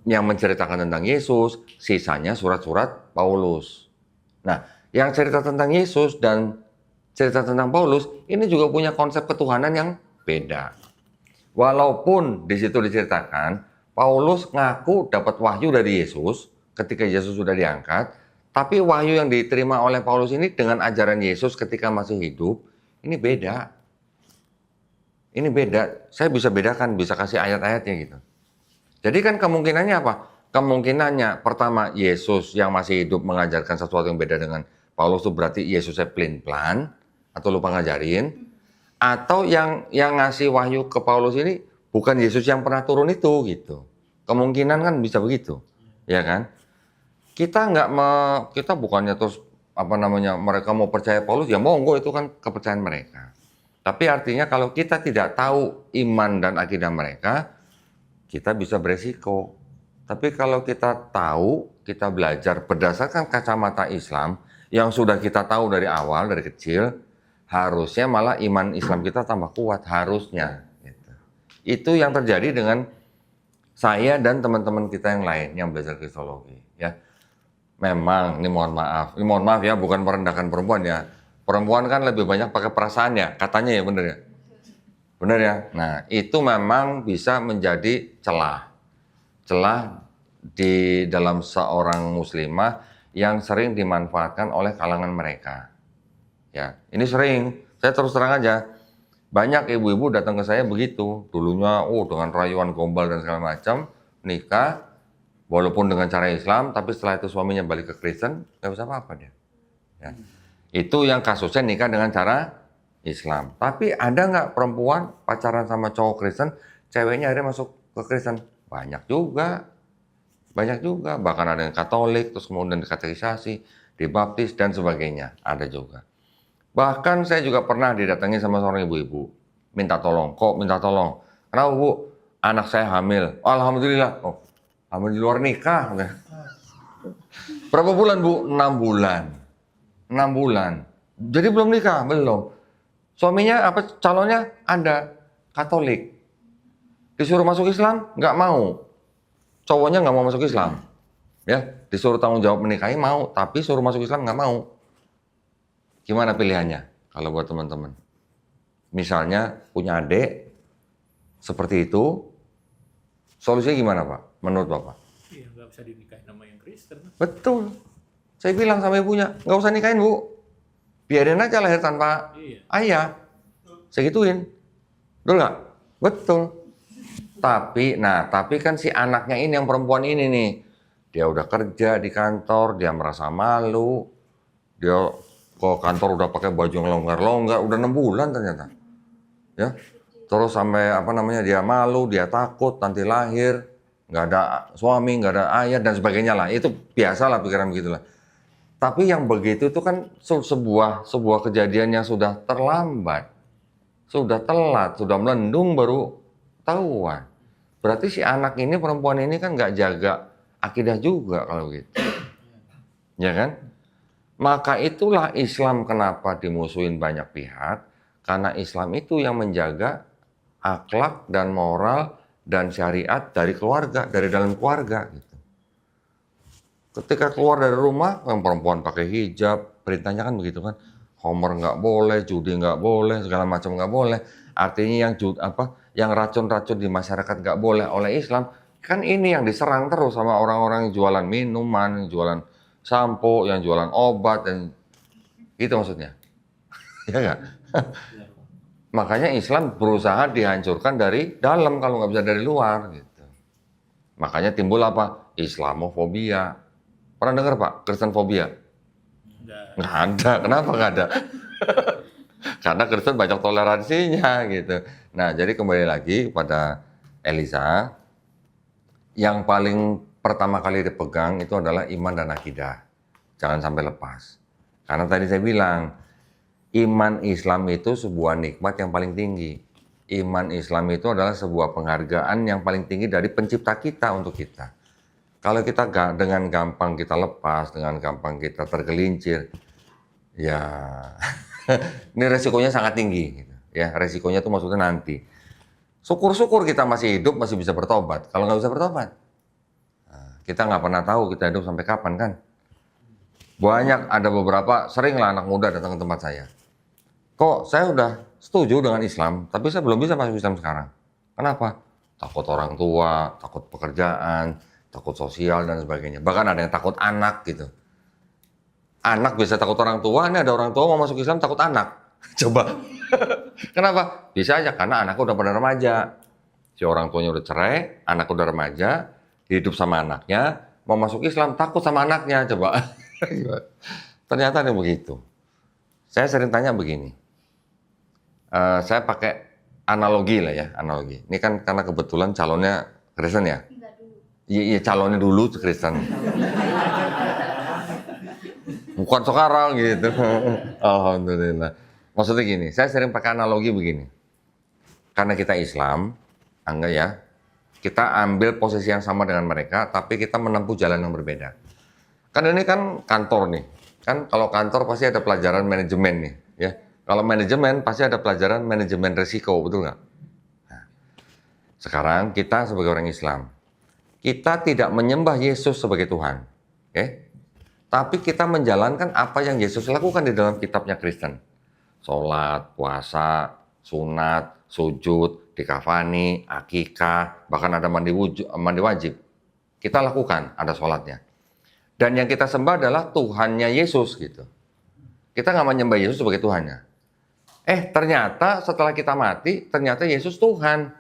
yang menceritakan tentang Yesus, sisanya surat-surat Paulus. Nah, yang cerita tentang Yesus dan cerita tentang Paulus, ini juga punya konsep ketuhanan yang beda. Walaupun di situ diceritakan, Paulus ngaku dapat wahyu dari Yesus ketika Yesus sudah diangkat, tapi wahyu yang diterima oleh Paulus ini dengan ajaran Yesus ketika masih hidup, ini beda. Ini beda. Saya bisa bedakan, bisa kasih ayat-ayatnya gitu. Jadi kan kemungkinannya apa? Kemungkinannya pertama, Yesus yang masih hidup mengajarkan sesuatu yang beda dengan Paulus itu berarti Yesusnya pelin-pelan atau lupa ngajarin, atau yang ngasih wahyu ke Paulus ini bukan Yesus yang pernah turun itu gitu. Kemungkinan kan bisa begitu, ya kan? Kita bukannya terus mereka mau percaya Paulus ya monggo, itu kan kepercayaan mereka. Tapi artinya kalau kita tidak tahu iman dan akidah mereka, kita bisa beresiko. Tapi kalau kita tahu, kita belajar berdasarkan kacamata Islam yang sudah kita tahu dari awal, dari kecil, harusnya malah iman Islam kita tambah kuat, harusnya. Gitu. Itu yang terjadi dengan saya dan teman-teman kita yang lain yang belajar kristologi. Ya, memang ini mohon maaf ya, bukan merendahkan perempuan ya. Perempuan kan lebih banyak pakai perasaannya, katanya ya, bener ya. Benar ya? Nah, itu memang bisa menjadi celah di dalam seorang muslimah yang sering dimanfaatkan oleh kalangan mereka. Ya, ini sering. Saya terus terang aja. Banyak ibu-ibu datang ke saya begitu. Dulunya, dengan rayuan gombal dan segala macam, nikah, walaupun dengan cara Islam, tapi setelah itu suaminya balik ke Kristen, nggak bisa apa-apa dia. Ya. Itu yang kasusnya nikah dengan cara Islam. Tapi ada nggak perempuan pacaran sama cowok Kristen, ceweknya akhirnya masuk ke Kristen? Banyak juga. Bahkan ada yang Katolik, terus kemudian dikaterisasi, dibaptis, dan sebagainya. Ada juga. Bahkan saya juga pernah didatangi sama seorang ibu-ibu. Minta tolong. Kenapa Bu? Anak saya hamil. Oh, alhamdulillah. Oh, hamil di luar nikah. Berapa bulan Bu? 6 bulan. 6 bulan. Jadi belum nikah? Belum. Suaminya calonnya ada Katolik. Disuruh masuk Islam, nggak mau. Cowoknya nggak mau masuk Islam. Ya, disuruh tanggung jawab menikahi mau, tapi suruh masuk Islam nggak mau. Gimana pilihannya kalau buat teman-teman? Misalnya punya adik seperti itu, solusinya gimana Pak? Menurut Bapak? Iya, nggak bisa dinikahin sama yang Kristen. Betul. Saya bilang sama ibunya, nggak usah nikahin Bu. Biarin aja lahir tanpa ayah. Saya gituin. Betul nggak? Betul. Tapi kan si anaknya ini, yang perempuan ini nih, dia udah kerja di kantor, dia merasa malu, dia ke kantor udah pakai baju yang longgar-longgar, udah 6 bulan ternyata. Ya. Terus sampai dia malu, dia takut nanti lahir, nggak ada suami, nggak ada ayah dan sebagainya lah. Itu biasalah pikiran begitulah. Tapi yang begitu itu kan sebuah kejadian yang sudah terlambat, sudah telat, sudah melendung baru tahuan. Berarti si anak ini, perempuan ini kan nggak jaga akidah juga kalau gitu, ya kan? Maka itulah Islam kenapa dimusuhin banyak pihak, karena Islam itu yang menjaga akhlak dan moral dan syariat dari keluarga, dari dalam keluarga gitu. Ketika keluar dari rumah, yang perempuan pakai hijab, perintahnya kan begitu kan, homer nggak boleh, judi nggak boleh, segala macam nggak boleh. Artinya yang racun-racun di masyarakat nggak boleh oleh Islam, kan ini yang diserang terus sama orang-orang yang jualan minuman, yang jualan sampo, yang jualan obat, dan itu maksudnya. Ya nggak? Makanya Islam berusaha dihancurkan dari dalam kalau nggak bisa dari luar gitu. Makanya timbul apa? Islamofobia. Pernah dengar Pak, Kristenfobia? Nggak ada. Kenapa nggak ada? Karena Kristen banyak toleransinya gitu. Nah, jadi kembali lagi pada Elisa, yang paling pertama kali dipegang itu adalah iman dan akidah. Jangan sampai lepas. Karena tadi saya bilang, iman Islam itu sebuah nikmat yang paling tinggi. iman Islam itu adalah sebuah penghargaan yang paling tinggi dari pencipta kita untuk kita. Kalau kita dengan gampang kita lepas, dengan gampang kita tergelincir, ya ini resikonya sangat tinggi. Gitu. Ya, resikonya itu maksudnya nanti. Syukur-syukur kita masih hidup, masih bisa bertobat. Kalau nggak bisa bertobat, nah, kita nggak pernah tahu kita hidup sampai kapan kan. Banyak, ada beberapa, seringlah anak muda datang ke tempat saya. Kok saya udah setuju dengan Islam, tapi saya belum bisa masuk Islam sekarang. Kenapa? Takut orang tua, takut pekerjaan, takut sosial, dan sebagainya. Bahkan ada yang takut anak gitu. Anak bisa takut orang tua, ini ada orang tua mau masuk Islam takut anak. Coba. Kenapa? Bisa aja, karena anaknya udah pada remaja. Si orang tuanya udah cerai, anak udah remaja, hidup sama anaknya, mau masuk Islam, takut sama anaknya. Coba. Ternyata ada begitu. Saya sering tanya begini. Saya pakai analogi lah ya, analogi. Ini kan karena kebetulan calonnya Kristen ya? Iya, calonnya dulu Kristen. Bukan sekarang gitu. Alhamdulillah. Maksudnya gini, saya sering pakai analogi begini. Karena kita Islam, anggap ya, kita ambil posisi yang sama dengan mereka, tapi kita menempuh jalan yang berbeda. Kan ini kan kantor nih. Kan kalau kantor pasti ada pelajaran manajemen nih, ya. Kalau manajemen pasti ada pelajaran manajemen risiko, betul nggak? Nah, sekarang kita sebagai orang Islam, kita tidak menyembah Yesus sebagai Tuhan, oke? Tapi kita menjalankan apa yang Yesus lakukan di dalam kitabnya Kristen. Sholat, puasa, sunat, sujud, dikafani, akikah, bahkan ada mandi wajib. Kita lakukan, ada sholatnya. Dan yang kita sembah adalah Tuhannya Yesus gitu. Kita nggak menyembah Yesus sebagai Tuhannya. Ternyata setelah kita mati, ternyata Yesus Tuhan.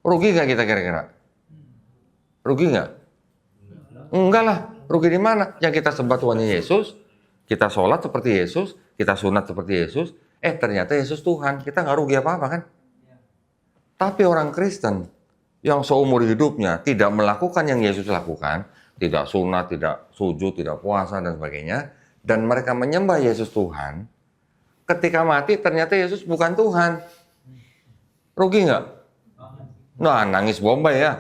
Rugi nggak kita kira-kira? Rugi nggak? Enggak lah. Rugi di mana? Yang kita sembah Tuhannya Yesus, kita sholat seperti Yesus, kita sunat seperti Yesus. Ternyata Yesus Tuhan. Kita nggak rugi apa-apa kan? Tapi orang Kristen yang seumur hidupnya tidak melakukan yang Yesus lakukan, tidak sunat, tidak sujud, tidak puasa, dan sebagainya, dan mereka menyembah Yesus Tuhan, ketika mati ternyata Yesus bukan Tuhan. Rugi nggak? Nah, nangis bombay ya.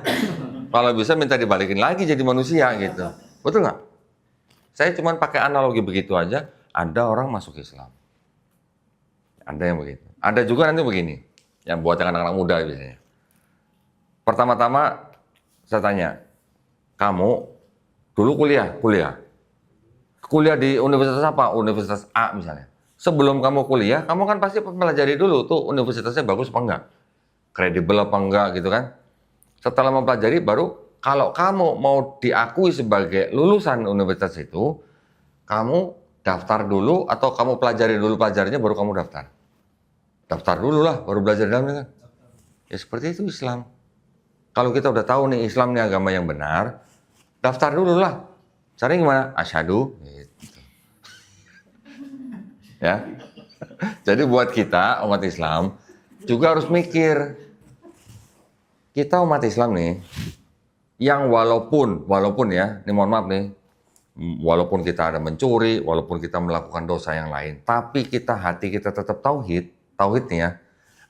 Kalau bisa minta dibalikin lagi jadi manusia gitu. Betul nggak? Saya cuma pakai analogi begitu aja, ada orang masuk Islam. Ada yang begitu. Ada juga nanti begini, yang buat yang anak-anak muda biasanya. Pertama-tama saya tanya, kamu dulu kuliah di universitas apa? Universitas A misalnya. Sebelum kamu kuliah, kamu kan pasti pelajari dulu tuh universitasnya bagus apa enggak, kredibel apa enggak gitu kan. Setelah mempelajari baru kalau kamu mau diakui sebagai lulusan universitas itu, kamu daftar dulu atau kamu pelajari dulu pelajarannya baru kamu daftar. Daftar dulu lah baru belajar dalamnya kan. Ya seperti itu Islam. Kalau kita udah tahu nih Islam ini agama yang benar, daftar dulu lah. Caranya gimana? Asyhadu. Gitu. Ya. Jadi buat kita umat Islam juga harus mikir. Kita umat Islam nih, yang walaupun ya, ini mohon maaf nih, walaupun kita ada mencuri, walaupun kita melakukan dosa yang lain, tapi hati kita tetap tauhid nih ya,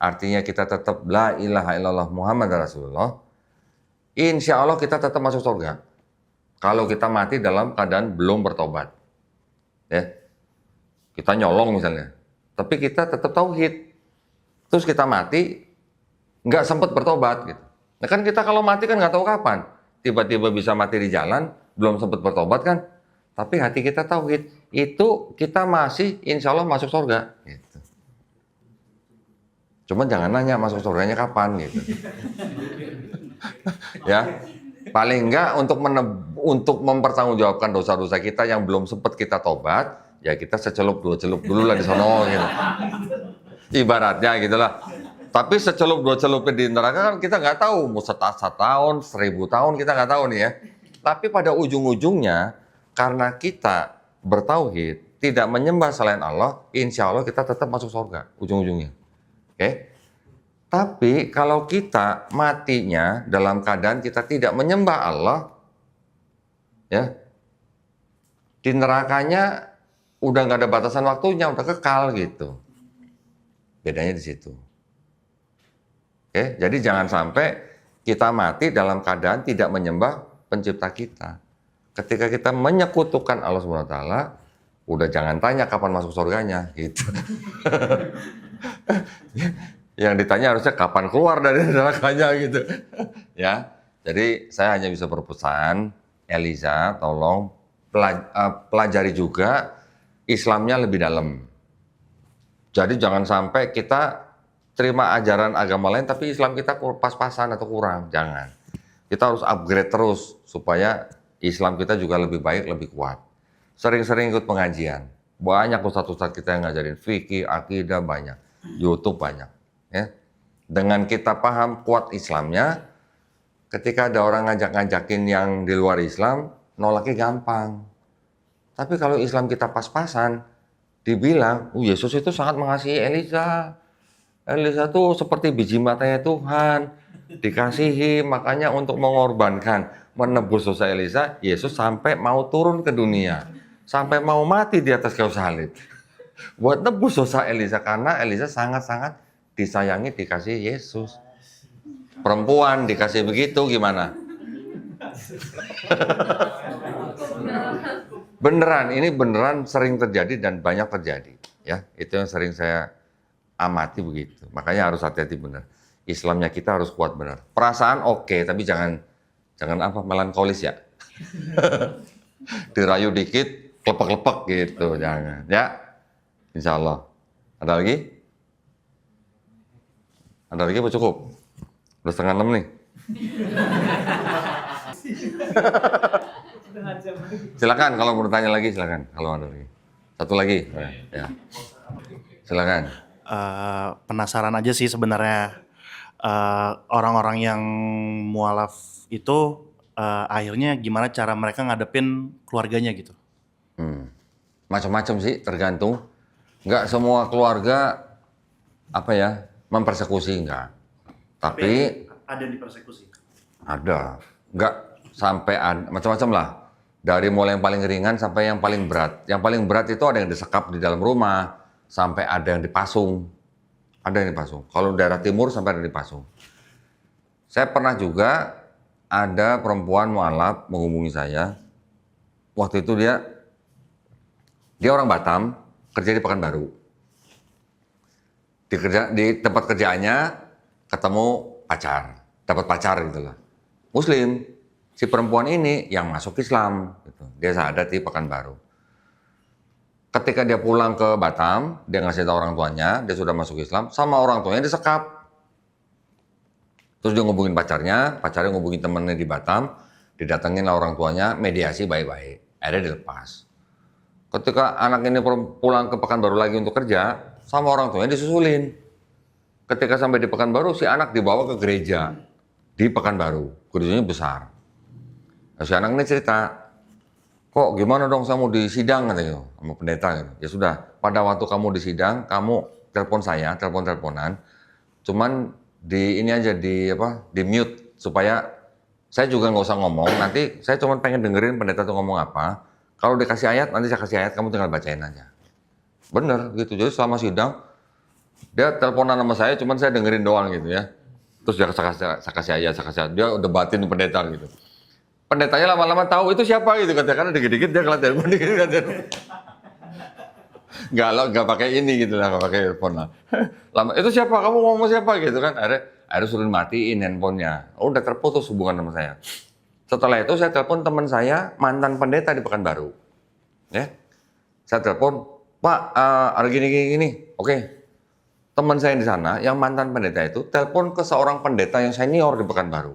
artinya kita tetap la ilaha illallah Muhammad Rasulullah, insya Allah kita tetap masuk surga. Kalau kita mati dalam keadaan belum bertobat. Ya. Kita nyolong misalnya. Tapi kita tetap tauhid. Terus kita mati, nggak sempat bertobat gitu. Nah kan kita kalau mati kan nggak tahu kapan. Tiba-tiba bisa mati di jalan, belum sempat bertobat kan. Tapi hati kita tauhid. Itu kita masih insya Allah masuk surga. Gitu. Cuman jangan nanya masuk surganya kapan gitu. Ya, paling enggak untuk mempertanggungjawabkan dosa-dosa kita yang belum sempat kita tobat, ya kita secelup dua celup dulu lah di sono gitu. Ibaratnya gitulah. Tapi secelup dua celupnya di neraka kan kita nggak tahu mau setahun, 1000 tahun kita nggak tahu nih ya. Tapi pada ujung-ujungnya karena kita bertauhid, tidak menyembah selain Allah, insya Allah kita tetap masuk surga ujung-ujungnya. Oke? Tapi kalau kita matinya dalam keadaan kita tidak menyembah Allah, ya di nerakanya udah nggak ada batasan waktunya, udah kekal gitu. Bedanya di situ. Oke, jadi jangan sampai kita mati dalam keadaan tidak menyembah pencipta kita. Ketika kita menyekutukan Allah Subhanahu wa taala, udah jangan tanya kapan masuk surganya gitu. Yang ditanya harusnya kapan keluar dari nerakanya gitu. Ya. Jadi saya hanya bisa berpesan, Eliza tolong pelajari juga Islamnya lebih dalam. Jadi jangan sampai kita terima ajaran agama lain tapi Islam kita pas-pasan atau kurang, jangan. Kita harus upgrade terus supaya Islam kita juga lebih baik, lebih kuat. Sering-sering ikut pengajian. Banyak ustadz-ustadz kita yang ngajarin fikih, akidah banyak. YouTube banyak. Ya. Dengan kita paham kuat Islamnya, ketika ada orang ngajak-ngajakin yang di luar Islam, nolaknya gampang. Tapi kalau Islam kita pas-pasan, dibilang, Yesus itu sangat mengasihi Eliza. Eliza tuh seperti biji matanya Tuhan, dikasihi, makanya untuk mengorbankan, menebus dosa Eliza, Yesus sampai mau turun ke dunia, sampai mau mati di atas kayu salib, buat nebus dosa Eliza, karena Eliza sangat-sangat disayangi, dikasihi Yesus. Perempuan dikasih begitu gimana? Beneran, ini beneran sering terjadi dan banyak terjadi. Ya, itu yang sering saya amati begitu. Makanya harus hati-hati benar. Islamnya kita harus kuat benar. Perasaan oke, tapi jangan apa melankolis ya. Dirayu dikit, klepek-klepek gitu, jangan. Ya, insya Allah. Ada lagi? Ada lagi apa cukup? Udah 5:30 nih. Silakan kalau mau tanya lagi, silakan. Kalau ada lagi. Satu lagi. Ya. Silakan. Penasaran aja sih sebenarnya, orang-orang yang mualaf itu akhirnya gimana cara mereka ngadepin keluarganya gitu? Macam-macam sih, tergantung. Nggak semua keluarga mempersekusi, enggak. Tapi ada yang dipersekusi. ada, nggak sampai macam-macam lah. Dari mulai yang paling ringan sampai yang paling berat. Yang paling berat itu ada yang disekap di dalam rumah, sampai ada yang dipasung. Ada yang dipasung. Kalau daerah timur sampai ada yang dipasung. Saya pernah juga ada perempuan mualaf menghubungi saya. Waktu itu dia orang Batam, kerja di Pekanbaru. Di tempat kerjaannya ketemu pacar, dapat pacar gitu lah. Muslim. Si perempuan ini yang masuk Islam, gitu. Dia sahadat di Pekanbaru. Ketika dia pulang ke Batam, dia ngasih tahu orang tuanya, dia sudah masuk Islam, sama orang tuanya disekap. Terus dia ngubungin pacarnya ngubungin temennya di Batam, didatengin lah orang tuanya, mediasi baik-baik, akhirnya dilepas. Ketika anak ini pulang ke Pekanbaru lagi untuk kerja, sama orang tuanya disusulin. Ketika sampai di Pekanbaru, si anak dibawa ke gereja di Pekanbaru, gerejanya besar. Nah, si anak ini cerita, kok gimana dong saya mau di sidang katanya sama pendeta gitu. Ya sudah, pada waktu kamu di sidang, kamu telepon saya, teleponan, cuman di ini aja di mute supaya saya juga nggak usah ngomong. Nanti saya cuma pengen dengerin pendeta tuh ngomong apa. Kalau dikasih ayat, nanti saya kasih ayat, kamu tinggal bacain aja. Bener gitu. Jadi selama sidang dia teleponan sama saya, cuman saya dengerin doang gitu ya. Terus dia saya kasih ayat, dia debatin pendeta gitu. Pendetanya lama-lama tahu itu siapa gitu, karena dikit-dikit dia kelihatan telepon, dikit-dikit nggak pakai ini gitu lah, nggak pakai telepon lah. Lama itu siapa, kamu ngomong siapa gitu kan, akhirnya suruh matiin handphonenya. Udah terputus hubungan sama saya. Setelah itu saya telepon teman saya, mantan pendeta di Pekanbaru. Ya, saya telepon, Pak, ada gini. Oke. Teman saya di sana, yang mantan pendeta itu, telepon ke seorang pendeta yang senior di Pekanbaru.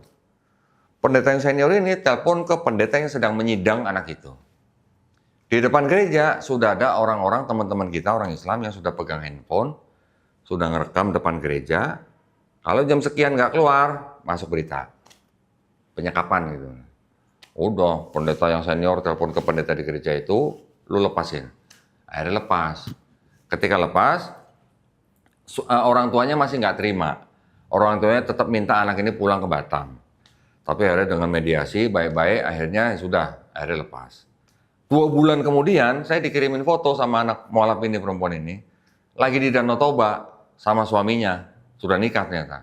Pendeta yang senior ini telepon ke pendeta yang sedang menyidang anak itu. Di depan gereja sudah ada orang-orang, teman-teman kita, orang Islam yang sudah pegang handphone, sudah ngerekam depan gereja. Kalau jam sekian nggak keluar, masuk berita. Penyekapan gitu. Udah, pendeta yang senior telepon ke pendeta di gereja itu, lu lepasin. Akhirnya lepas. Ketika lepas, orang tuanya masih nggak terima. Orang tuanya tetap minta anak ini pulang ke Batam. Tapi akhirnya dengan mediasi baik-baik, akhirnya akhirnya lepas. 2 bulan kemudian, saya dikirimin foto sama anak mualaf ini, perempuan ini, lagi di Danau Toba sama suaminya. sudah nikah ternyata,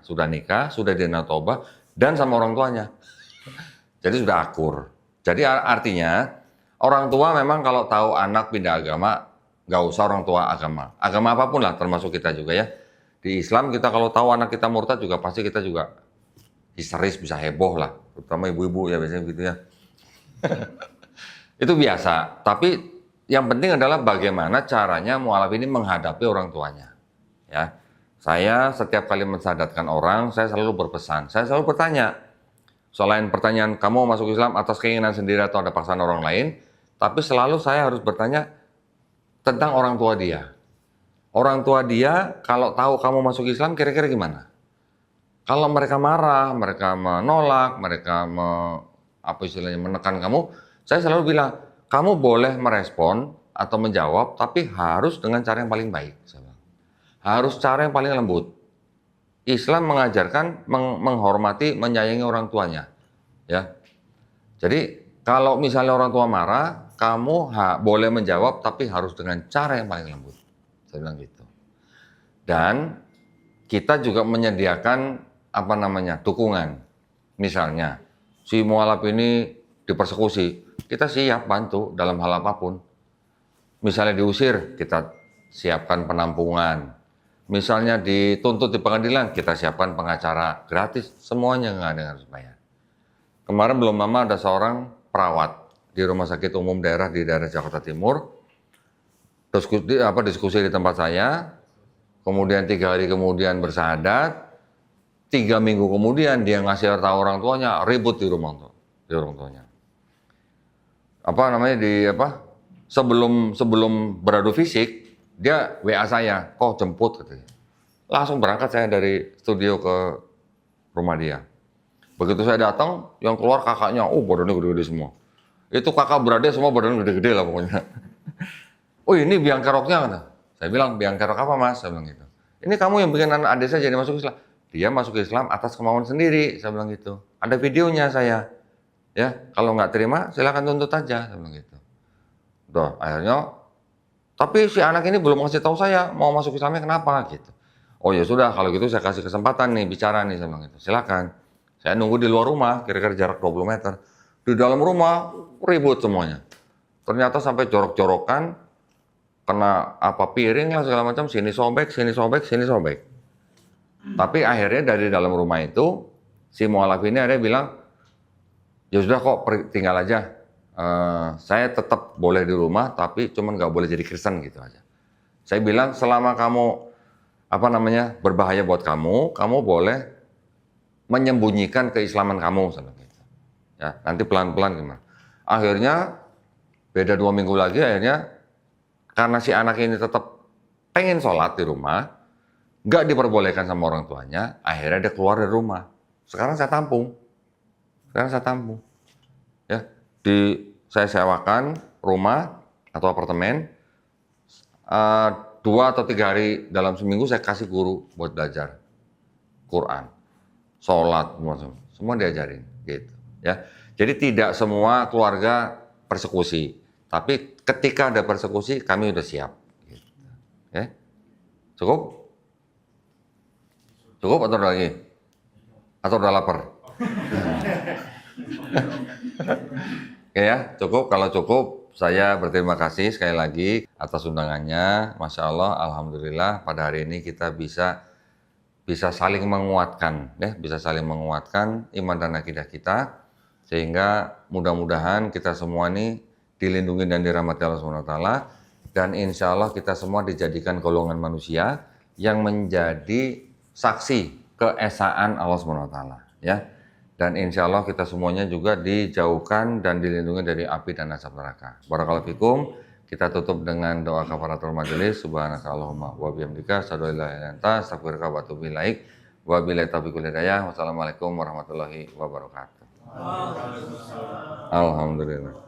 sudah dinatobah dan sama orang tuanya. Jadi sudah akur. Jadi artinya orang tua memang kalau tahu anak pindah agama, nggak usah orang tua agama apapun lah, termasuk kita juga ya. Di Islam kita kalau tahu anak kita murtad juga pasti kita juga histeris, bisa heboh lah, terutama ibu-ibu ya biasanya gitu ya. Itu biasa. Tapi yang penting adalah bagaimana caranya mualaf ini menghadapi orang tuanya. Ya, saya setiap kali mensadatkan orang, saya selalu berpesan, saya selalu bertanya. Selain pertanyaan kamu masuk Islam atas keinginan sendiri atau ada paksaan orang lain, tapi selalu saya harus bertanya tentang orang tua dia. Orang tua dia kalau tahu kamu masuk Islam kira-kira gimana? Kalau mereka marah, mereka menolak, mereka menekan kamu, saya selalu bilang, kamu boleh merespon atau menjawab, tapi harus dengan cara yang paling baik. Harus cara yang paling lembut. Islam mengajarkan menghormati, menyayangi orang tuanya. Ya. Jadi kalau misalnya orang tua marah, kamu boleh menjawab, tapi harus dengan cara yang paling lembut. Saya bilang gitu. Dan kita juga menyediakan dukungan. Misalnya, si mualaf ini dipersekusi, kita siap bantu dalam hal apapun. Misalnya diusir, kita siapkan penampungan. Misalnya dituntut di pengadilan, kita siapkan pengacara gratis. Semuanya nggak ada yang harus bayar. Kemarin belum lama ada seorang perawat di rumah sakit umum daerah di daerah Jakarta Timur. Diskusi di tempat saya, kemudian 3 hari kemudian bersahadat, 3 minggu kemudian dia ngasih tahu orang tuanya, ribut di rumah tuanya. Sebelum beradu fisik, dia WA saya, kok jemput katanya. Langsung berangkat saya dari studio ke rumah dia. Begitu saya datang, yang keluar kakaknya, badannya gede-gede semua. Itu kakak beradik semua badannya gede-gede lah pokoknya. Oh ini biang keroknya kata. Saya bilang, biang kerok apa mas? Saya bilang gitu. Ini kamu yang bikin anak adik saya jadi masuk Islam. Dia masuk Islam atas kemauan sendiri, saya bilang gitu. Ada videonya saya. Ya, kalau nggak terima, silakan tuntut aja, saya bilang gitu. Udah, akhirnya, tapi si anak ini belum ngasih tahu saya mau masuk Islamnya kenapa gitu. Oh ya sudah, kalau gitu saya kasih kesempatan nih bicara nih, saya bilang gitu. Silakan. Saya nunggu di luar rumah, kira-kira jarak 20 meter. Di dalam rumah ribut semuanya. Ternyata sampai jorok-jorokan. Kena piring lah segala macam, sini sobek. Tapi akhirnya dari dalam rumah itu, si mualaf ini akhirnya bilang, ya sudah kok tinggal aja. Saya tetap boleh di rumah, tapi cuman nggak boleh jadi Kristen gitu aja. Saya bilang selama kamu berbahaya buat kamu boleh menyembunyikan keislaman kamu, gitu. Ya, nanti pelan-pelan gimana. Akhirnya beda 2 minggu lagi akhirnya. Karena si anak ini tetap pengen sholat di rumah, nggak diperbolehkan sama orang tuanya, akhirnya dia keluar dari rumah. Sekarang saya tampung. Ya, saya sewakan rumah atau apartemen, 2 atau 3 hari dalam seminggu saya kasih guru buat belajar Quran, sholat, semua diajarin, gitu. Ya, jadi tidak semua keluarga persekusi. Tapi ketika ada persekusi, kami udah siap. Gitu. Ya. Cukup? Cukup atau ada lagi? Atau udah lapar? Oke ya, cukup. Kalau cukup, saya berterima kasih sekali lagi atas undangannya. Masya Allah, Alhamdulillah pada hari ini kita bisa saling menguatkan. Bisa saling menguatkan iman dan akidah kita. Sehingga mudah-mudahan kita semua ini dilindungi dan dirahmati Allah SWT, dan insya Allah kita semua dijadikan golongan manusia yang menjadi saksi keesaan Allah SWT, ya. Dan insya Allah kita semuanya juga dijauhkan dan dilindungi dari api dan asap neraka. Barakallahu fikum. Kita tutup dengan doa kafaratul majelis. Subhanakallahumma wa bihamdika asyhadu an la ilaha illa anta astaghfiruka wa atubu ilaik. Wa billahi taufiq wal hidayah. Wassalamualaikum warahmatullahi wabarakatuh. Alhamdulillah.